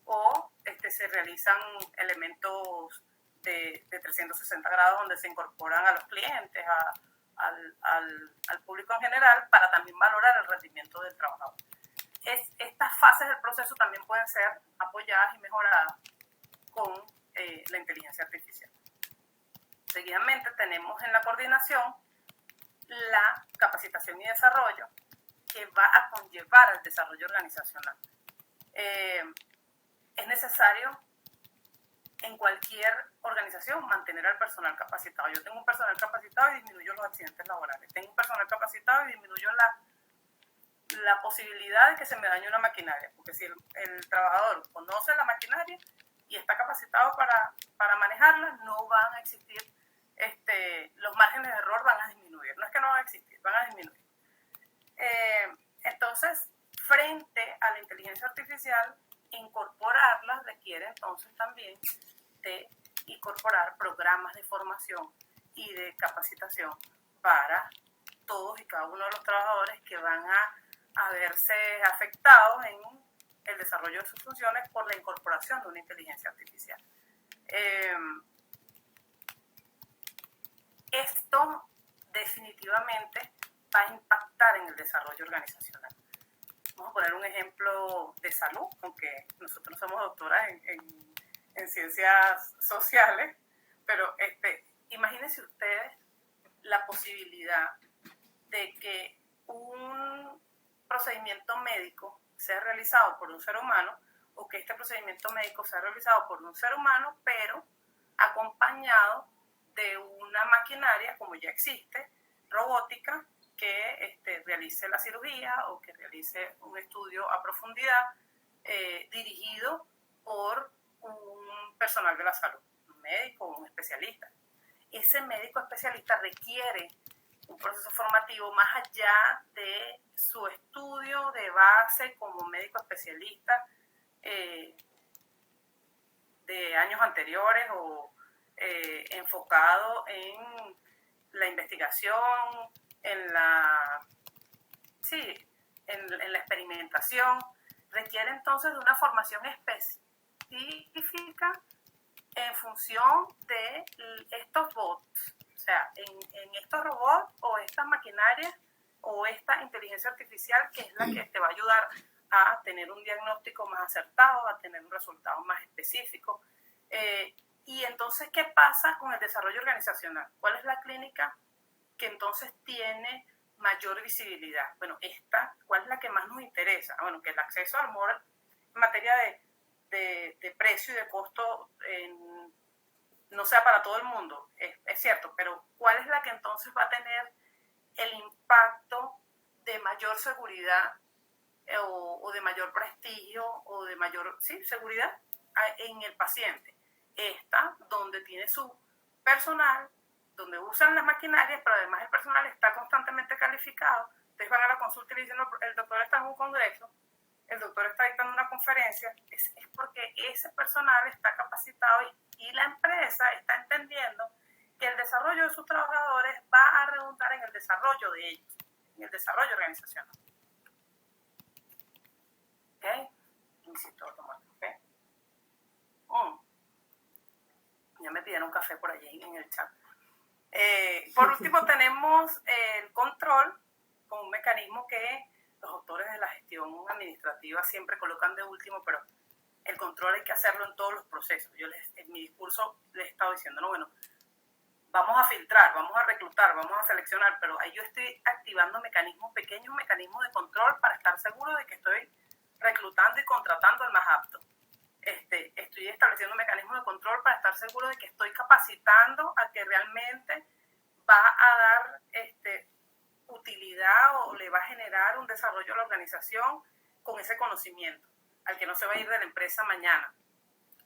o se realizan elementos de 360 grados donde se incorporan a los clientes, al público en general, para también valorar el rendimiento del trabajador. Estas fases del proceso también pueden ser apoyadas y mejoradas con la inteligencia artificial. Seguidamente tenemos en la coordinación la capacitación y desarrollo, que va a conllevar el desarrollo organizacional. Es necesario en cualquier organización mantener al personal capacitado. Yo tengo un personal capacitado y disminuyo los accidentes laborales. Tengo un personal capacitado y disminuyo la posibilidad de que se me dañe una maquinaria, porque si el trabajador conoce la maquinaria y está capacitado para manejarla, no van a existir, los márgenes de error van a disminuir. No es que no van a existir, van a disminuir. Entonces, frente a la inteligencia artificial, incorporarla requiere entonces también de incorporar programas de formación y de capacitación para todos y cada uno de los trabajadores que van a verse afectados en el desarrollo de sus funciones por la incorporación de una inteligencia artificial. Esto definitivamente va a impactar en el desarrollo organizacional. Vamos a poner un ejemplo de salud, aunque nosotros somos doctoras en ciencias sociales, pero imagínense ustedes la posibilidad de que un procedimiento médico sea realizado por un ser humano, o que este procedimiento médico sea realizado por un ser humano, pero acompañado de una maquinaria, como ya existe, robótica, que realice la cirugía o que realice un estudio a profundidad dirigido por un personal de la salud, un médico o un especialista. Ese médico especialista requiere un proceso formativo más allá de su estudio de base como médico especialista de años anteriores, o enfocado en la investigación, en la experimentación. Requiere entonces de una formación específica en función de estos bots, o sea, en estos robots o estas maquinarias o esta inteligencia artificial, que es la que te va a ayudar a tener un diagnóstico más acertado, a tener un resultado más específico. Y entonces, ¿qué pasa con el desarrollo organizacional? ¿Cuál es la clínica que entonces tiene mayor visibilidad? Bueno, ¿cuál es la que más nos interesa? Bueno, que el acceso al MOR en materia de precio y de costo no sea para todo el mundo, es cierto, pero ¿cuál es la que entonces va a tener el impacto de mayor seguridad o de mayor prestigio o de mayor seguridad en el paciente? Esta, donde tiene su personal, donde usan las maquinarias, pero además el personal está constantemente calificado. Ustedes van a la consulta y le dicen, el doctor está en un congreso, el doctor está dictando una conferencia, es porque ese personal está capacitado y la empresa está entendiendo que el desarrollo de sus trabajadores va a redundar en el desarrollo de ellos, en el desarrollo organizacional. ¿Ok? Insisto, tomar café. Ya me pidieron café por allí en el chat. Por último tenemos el control, con un mecanismo que los autores de la gestión administrativa siempre colocan de último, pero el control hay que hacerlo en todos los procesos. Yo en mi discurso les he estado diciendo, no, bueno, vamos a filtrar, vamos a reclutar, vamos a seleccionar, pero ahí yo estoy activando mecanismos, pequeños mecanismos de control para estar seguro de que estoy reclutando y contratando al más apto. Estoy estableciendo mecanismos de control para estar seguro de que estoy capacitando a que realmente va a dar utilidad o le va a generar un desarrollo a la organización con ese conocimiento, al que no se va a ir de la empresa mañana.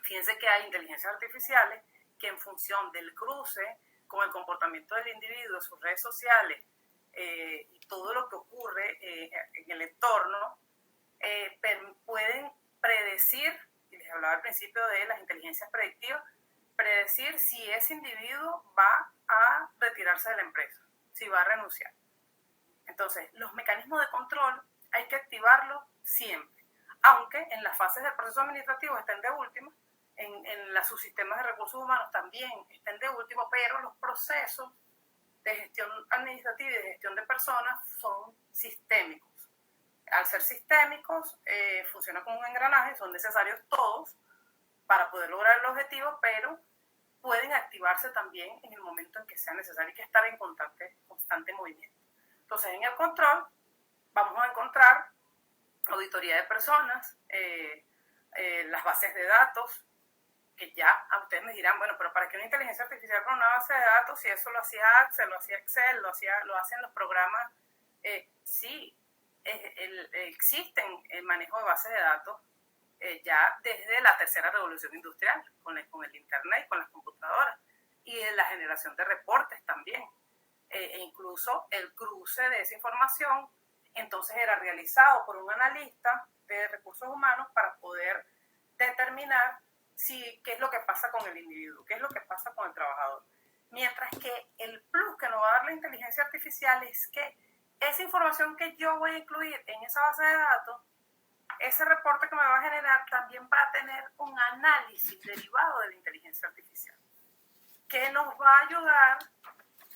Fíjense que hay inteligencias artificiales que en función del cruce con el comportamiento del individuo, sus redes sociales y todo lo que ocurre en el entorno, pueden predecir, y les hablaba al principio de las inteligencias predictivas, predecir si ese individuo va a retirarse de la empresa, si va a renunciar. Entonces, los mecanismos de control hay que activarlos siempre, aunque en las fases del proceso administrativo estén de último, en los subsistemas de recursos humanos también estén de último, pero los procesos de gestión administrativa y de gestión de personas son sistémicos. Al ser sistémicos, funcionan como un engranaje, son necesarios todos para poder lograr el objetivo, pero pueden activarse también en el momento en que sea necesario y que estar en constante movimiento. Entonces, en el control vamos a encontrar auditoría de personas, las bases de datos, que ya a ustedes me dirán, bueno, pero ¿para qué una inteligencia artificial con una base de datos si eso lo hacía Access, lo hacía Excel, lo hacen los programas? Sí, existen el manejo de bases de datos ya desde la tercera revolución industrial, con el internet, con las computadoras, y en la generación de reportes también. E incluso el cruce de esa información entonces era realizado por un analista de recursos humanos para poder determinar qué es lo que pasa con el individuo, qué es lo que pasa con el trabajador. Mientras que el plus que nos va a dar la inteligencia artificial es que esa información que yo voy a incluir en esa base de datos, ese reporte que me va a generar también va a tener un análisis derivado de la inteligencia artificial, que nos va a ayudar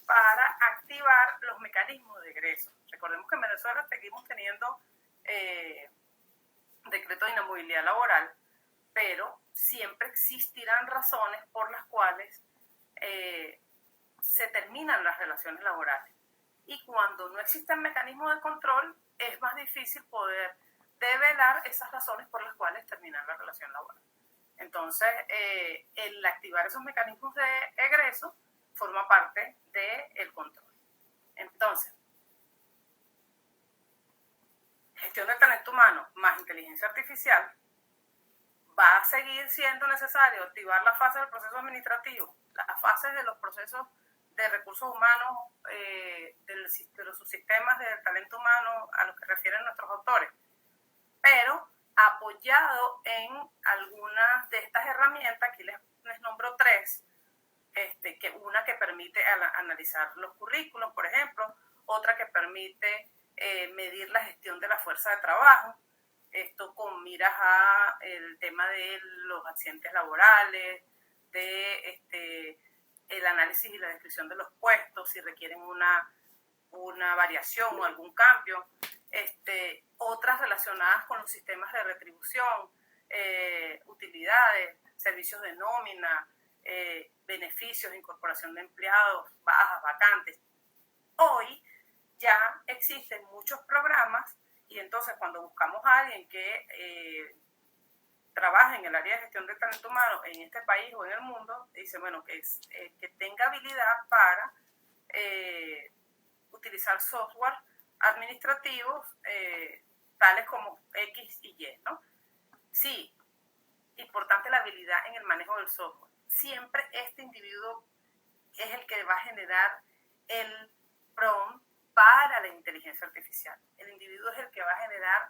para activar los mecanismos de egreso. Recordemos que en Venezuela seguimos teniendo decreto de inamovilidad laboral, pero siempre existirán razones por las cuales se terminan las relaciones laborales. Y cuando no existen mecanismos de control, es más difícil poder develar esas razones por las cuales terminan la relación laboral. Entonces, el activar esos mecanismos de egreso forma parte del control. Entonces, gestión del talento humano más inteligencia artificial, va a seguir siendo necesario activar la fase del proceso administrativo, las fases de los procesos de recursos humanos, de los subsistemas del talento humano a los que refieren nuestros autores, pero apoyado en algunas de estas herramientas. Aquí les nombro tres, una que permite analizar los currículos, por ejemplo, otra que permite medir la gestión de la fuerza de trabajo, esto con miras a el tema de los accidentes laborales, de el análisis y la descripción de los puestos, si requieren una variación o algún cambio, otras relacionadas con los sistemas de retribución, utilidades, servicios de nómina, beneficios, incorporación de empleados, bajas, vacantes. Hoy ya existen muchos programas y entonces cuando buscamos a alguien que trabaja en el área de gestión del talento humano en este país o en el mundo, dice, bueno, que tenga habilidad para utilizar software administrativos tales como X y Y, ¿no? Sí, importante la habilidad en el manejo del software. Siempre este individuo es el que va a generar el prompt para la inteligencia artificial. El individuo es el que va a generar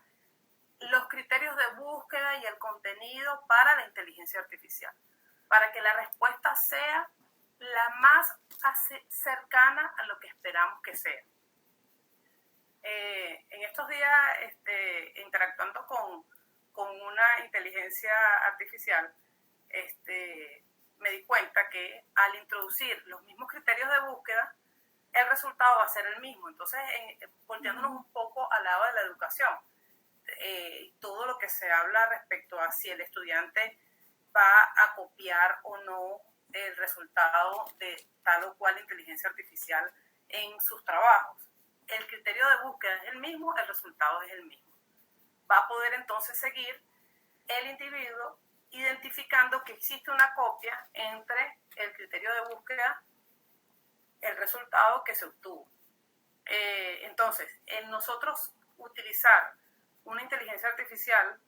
los criterios de búsqueda y el contenido para la inteligencia artificial, para que la respuesta sea la más cercana a lo que esperamos que sea. En estos días, interactuando con una inteligencia artificial, me di cuenta que al introducir los mismos criterios de búsqueda, el resultado va a ser el mismo. Entonces, volteándonos un poco al lado de la educación, todo lo que se habla respecto a si el estudiante va a copiar o no el resultado de tal o cual inteligencia artificial en sus trabajos. El criterio de búsqueda es el mismo, el resultado es el mismo. Va a poder entonces seguir el individuo identificando que existe una copia entre el criterio de búsqueda, el resultado que se obtuvo. Entonces, el nosotros utilizar una inteligencia artificial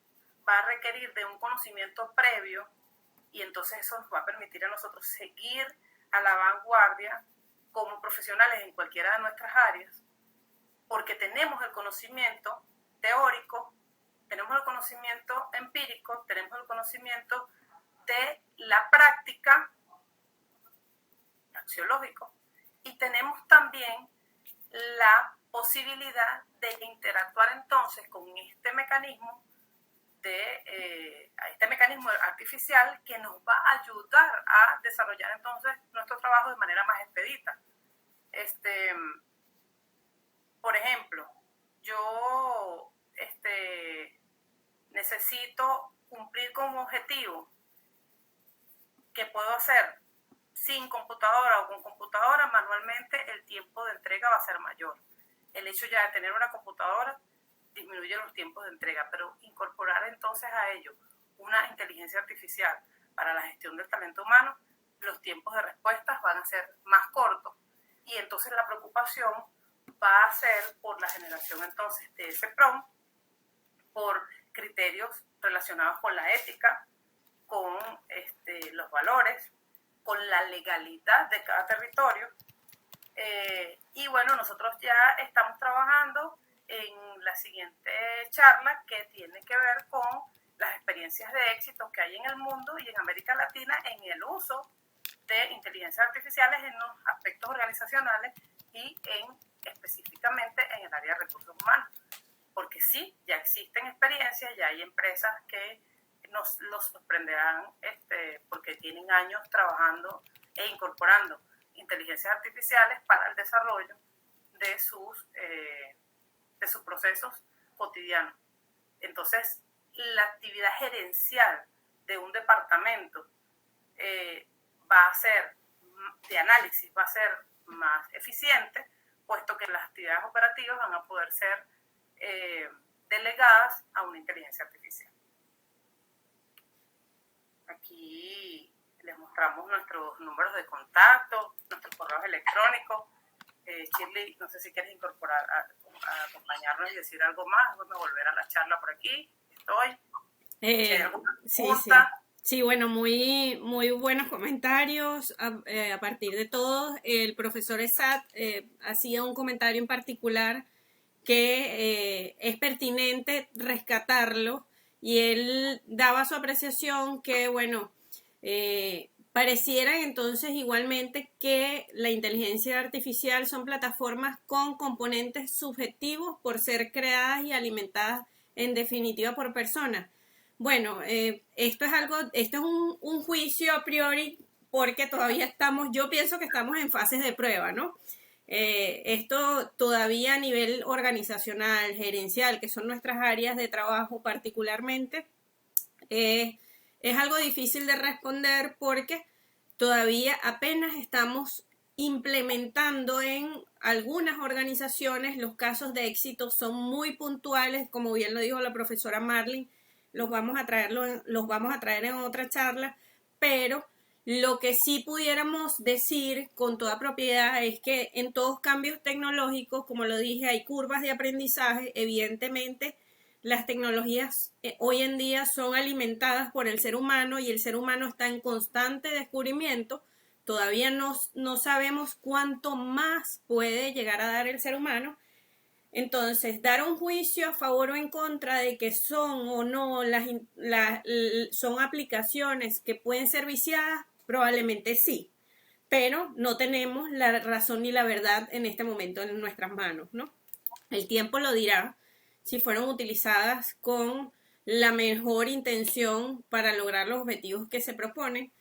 va a requerir de un conocimiento previo y entonces eso nos va a permitir a nosotros seguir a la vanguardia como profesionales en cualquiera de nuestras áreas, porque tenemos el conocimiento teórico, tenemos el conocimiento empírico, tenemos el conocimiento de la práctica, axiológico, y tenemos también la posibilidad de interactuar entonces con este mecanismo artificial que nos va a ayudar a desarrollar entonces nuestro trabajo de manera más expedita. Por ejemplo, yo necesito cumplir con un objetivo que puedo hacer sin computadora o con computadora, manualmente el tiempo de entrega va a ser mayor. El hecho ya de tener una computadora disminuye los tiempos de entrega, pero incorporar entonces a ello una inteligencia artificial para la gestión del talento humano, los tiempos de respuestas van a ser más cortos y entonces la preocupación va a ser por la generación entonces de ese prompt, por criterios relacionados con la ética, con los valores, con la legalidad de cada territorio. Y bueno, nosotros ya estamos trabajando en la siguiente charla que tiene que ver con las experiencias de éxito que hay en el mundo y en América Latina en el uso de inteligencias artificiales en los aspectos organizacionales y específicamente en el área de recursos humanos. Porque sí, ya existen experiencias, ya hay empresas que nos los sorprenderán porque tienen años trabajando e incorporando inteligencias artificiales para el desarrollo de sus procesos cotidianos. Entonces, la actividad gerencial de un departamento va a ser de análisis, va a ser más eficiente, puesto que las actividades operativas van a poder ser delegadas a una inteligencia artificial. Aquí les mostramos nuestros números de contacto, nuestros correos electrónicos. Shirley, no sé si quieres incorporar a acompañarnos y decir algo más. Voy a volver a la charla por aquí. Estoy. Sí, bueno, muy, muy buenos comentarios a partir de todos. El profesor Esat hacía un comentario en particular que es pertinente rescatarlo y él daba su apreciación que, bueno, parecieran entonces igualmente que la inteligencia artificial son plataformas con componentes subjetivos por ser creadas y alimentadas en definitiva por personas. Bueno, esto es un juicio a priori porque todavía yo pienso que estamos en fases de prueba, ¿no? Esto todavía a nivel organizacional, gerencial, que son nuestras áreas de trabajo particularmente, es algo difícil de responder porque todavía apenas estamos implementando en algunas organizaciones. Los casos de éxito son muy puntuales, como bien lo dijo la profesora Marlin. los vamos a traer en otra charla, pero lo que sí pudiéramos decir con toda propiedad es que en todos cambios tecnológicos, como lo dije, hay curvas de aprendizaje. Evidentemente, las tecnologías hoy en día son alimentadas por el ser humano y el ser humano está en constante descubrimiento. Todavía no sabemos cuánto más puede llegar a dar el ser humano. Entonces, dar un juicio a favor o en contra de que son o no son aplicaciones que pueden ser viciadas, probablemente sí, pero no tenemos la razón ni la verdad en este momento en nuestras manos, ¿no? El tiempo lo dirá si fueron utilizadas con la mejor intención para lograr los objetivos que se proponen.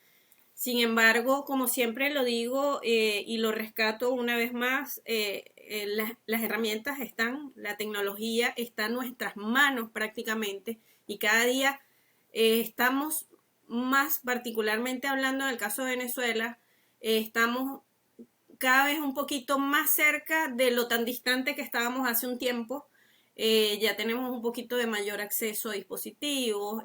Sin embargo, como siempre lo digo y lo rescato una vez más, las herramientas están, la tecnología está en nuestras manos prácticamente y cada día estamos más, particularmente hablando del caso de Venezuela, estamos cada vez un poquito más cerca de lo tan distante que estábamos hace un tiempo. Ya tenemos un poquito de mayor acceso a dispositivos,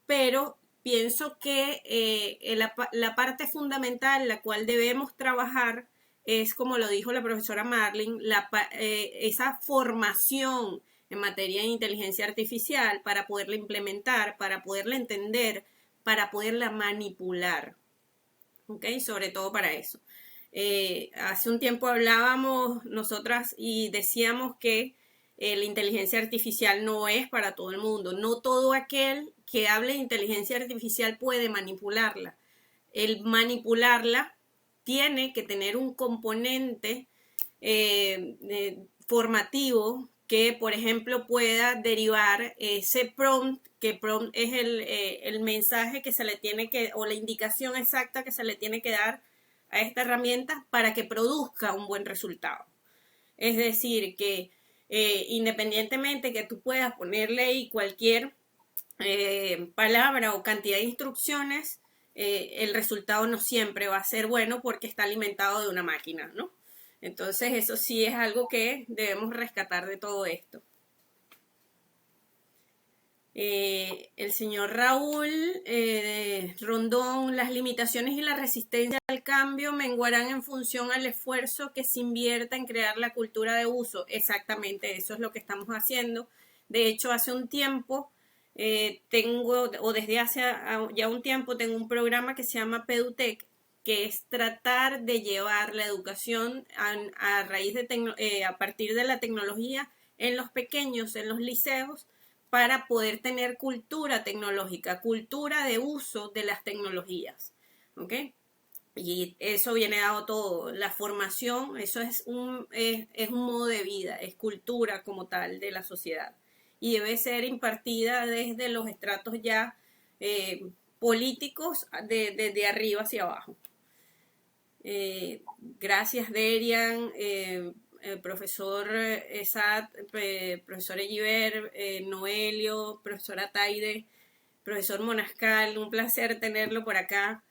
pero pienso que la parte fundamental, la cual debemos trabajar, es, como lo dijo la profesora Marlin, esa formación en materia de inteligencia artificial para poderla implementar, para poderla entender, para poderla manipular. ¿Ok? Sobre todo para eso. Hace un tiempo hablábamos nosotras y decíamos que la inteligencia artificial no es para todo el mundo. No todo aquel que hable de inteligencia artificial puede manipularla. El manipularla tiene que tener un componente formativo que, por ejemplo, pueda derivar ese prompt, que prompt es el mensaje que se le tiene que, o la indicación exacta que se le tiene que dar a esta herramienta para que produzca un buen resultado. Es decir, que independientemente que tú puedas ponerle ahí cualquier palabra o cantidad de instrucciones, el resultado no siempre va a ser bueno porque está alimentado de una máquina, ¿no? Entonces eso sí es algo que debemos rescatar de todo esto. El señor Raúl Rondón, las limitaciones y la resistencia al cambio menguarán en función al esfuerzo que se invierta en crear la cultura de uso. Exactamente, eso es lo que estamos haciendo. De hecho, hace un tiempo desde hace ya un tiempo tengo un programa que se llama PeduTech, que es tratar de llevar la educación a partir de la tecnología en los pequeños, en los liceos, para poder tener cultura tecnológica, cultura de uso de las tecnologías, ¿ok? Y eso viene dado todo, la formación, eso es un modo de vida, es cultura como tal de la sociedad y debe ser impartida desde los estratos ya políticos, desde arriba hacia abajo. Gracias, Derian, profesor Esat, profesor Egiver, Noelio, profesora Taide, profesor Monascal, un placer tenerlo por acá.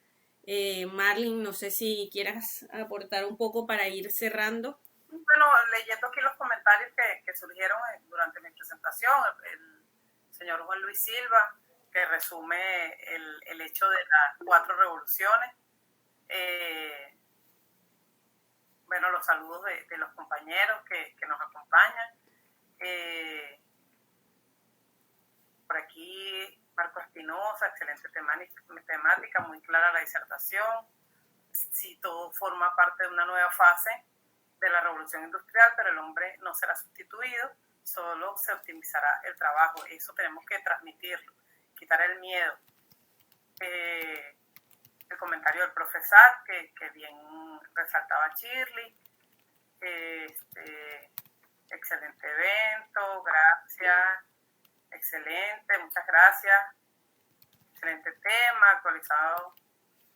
Marlin, no sé si quieras aportar un poco para ir cerrando. Bueno, leyendo aquí los comentarios que surgieron durante mi presentación, el señor Juan Luis Silva, que resume el hecho de las 4 revoluciones. Bueno, los saludos de los compañeros que nos acompañan. Por aquí, Marco Espinosa, excelente temática, muy clara la disertación. Sí, todo forma parte de una nueva fase de la revolución industrial, pero el hombre no será sustituido, solo se optimizará el trabajo. Eso tenemos que transmitirlo, quitar el miedo. El comentario del profesor que bien resaltaba Shirley. Excelente evento, gracias, excelente, muchas gracias. Excelente tema, actualizado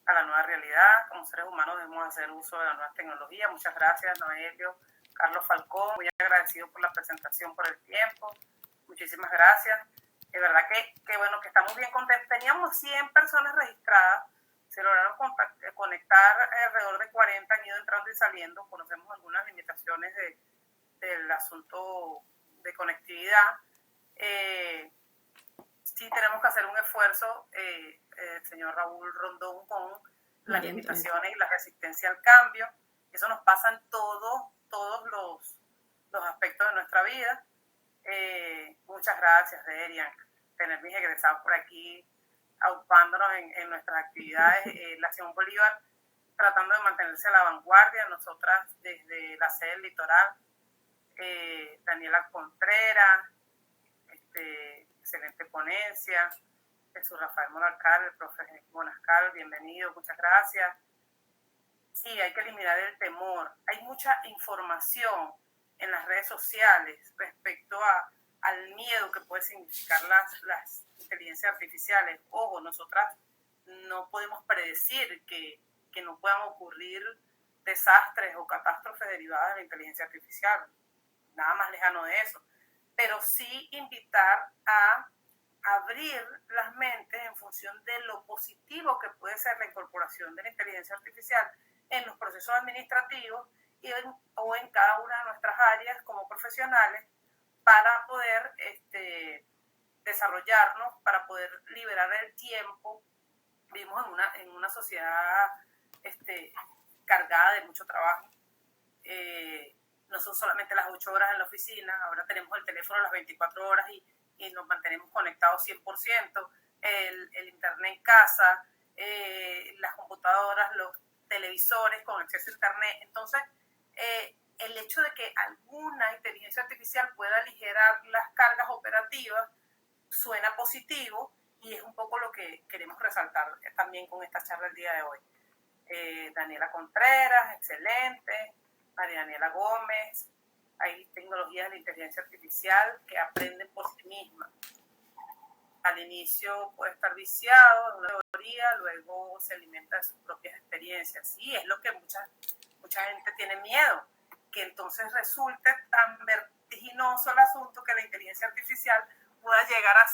a la nueva realidad. Como seres humanos debemos hacer uso de las nuevas tecnologías. Muchas gracias, Noelio, Carlos Falcón, muy agradecido por la presentación, por el tiempo. Muchísimas gracias. De verdad que bueno, que estamos bien contentos. Teníamos 100 personas registradas. Se lograron conectar alrededor de 40, han ido entrando y saliendo. Conocemos algunas limitaciones del asunto de conectividad. sí tenemos que hacer un esfuerzo, señor Raúl Rondón, con las limitaciones y la resistencia al cambio. Eso nos pasa en todos los aspectos de nuestra vida. Muchas gracias, Derian, tener mis egresados por aquí, aupándonos en nuestras actividades. La Simón Bolívar tratando de mantenerse a la vanguardia, nosotras desde la sede del litoral, Daniela Contreras, excelente ponencia, Jesús Rafael Monascal, el profe Monascal, bienvenido, muchas gracias. Sí, hay que eliminar el temor. Hay mucha información en las redes sociales respecto al miedo que puede significar las inteligencias artificiales. Ojo, nosotras no podemos predecir que no puedan ocurrir desastres o catástrofes derivadas de la inteligencia artificial. Nada más lejano de eso. Pero sí invitar a abrir las mentes en función de lo positivo que puede ser la incorporación de la inteligencia artificial en los procesos administrativos o en cada una de nuestras áreas como profesionales para poder desarrollarnos, para poder liberar el tiempo. Vivimos en una sociedad cargada de mucho trabajo. No son solamente las 8 horas en la oficina, ahora tenemos el teléfono las 24 horas y nos mantenemos conectados 100%, el internet en casa, las computadoras, los televisores con acceso a internet. Entonces, el hecho de que alguna inteligencia artificial pueda aligerar las cargas operativas suena positivo y es un poco lo que queremos resaltar también con esta charla el día de hoy. Daniela Contreras, excelente. María Daniela Gómez, hay tecnologías de inteligencia artificial que aprenden por sí mismas. Al inicio puede estar viciado en una teoría, luego se alimenta de sus propias experiencias. Sí, es lo que mucha gente tiene miedo, que entonces resulte tan vertiginoso el asunto que la inteligencia artificial pueda llegar a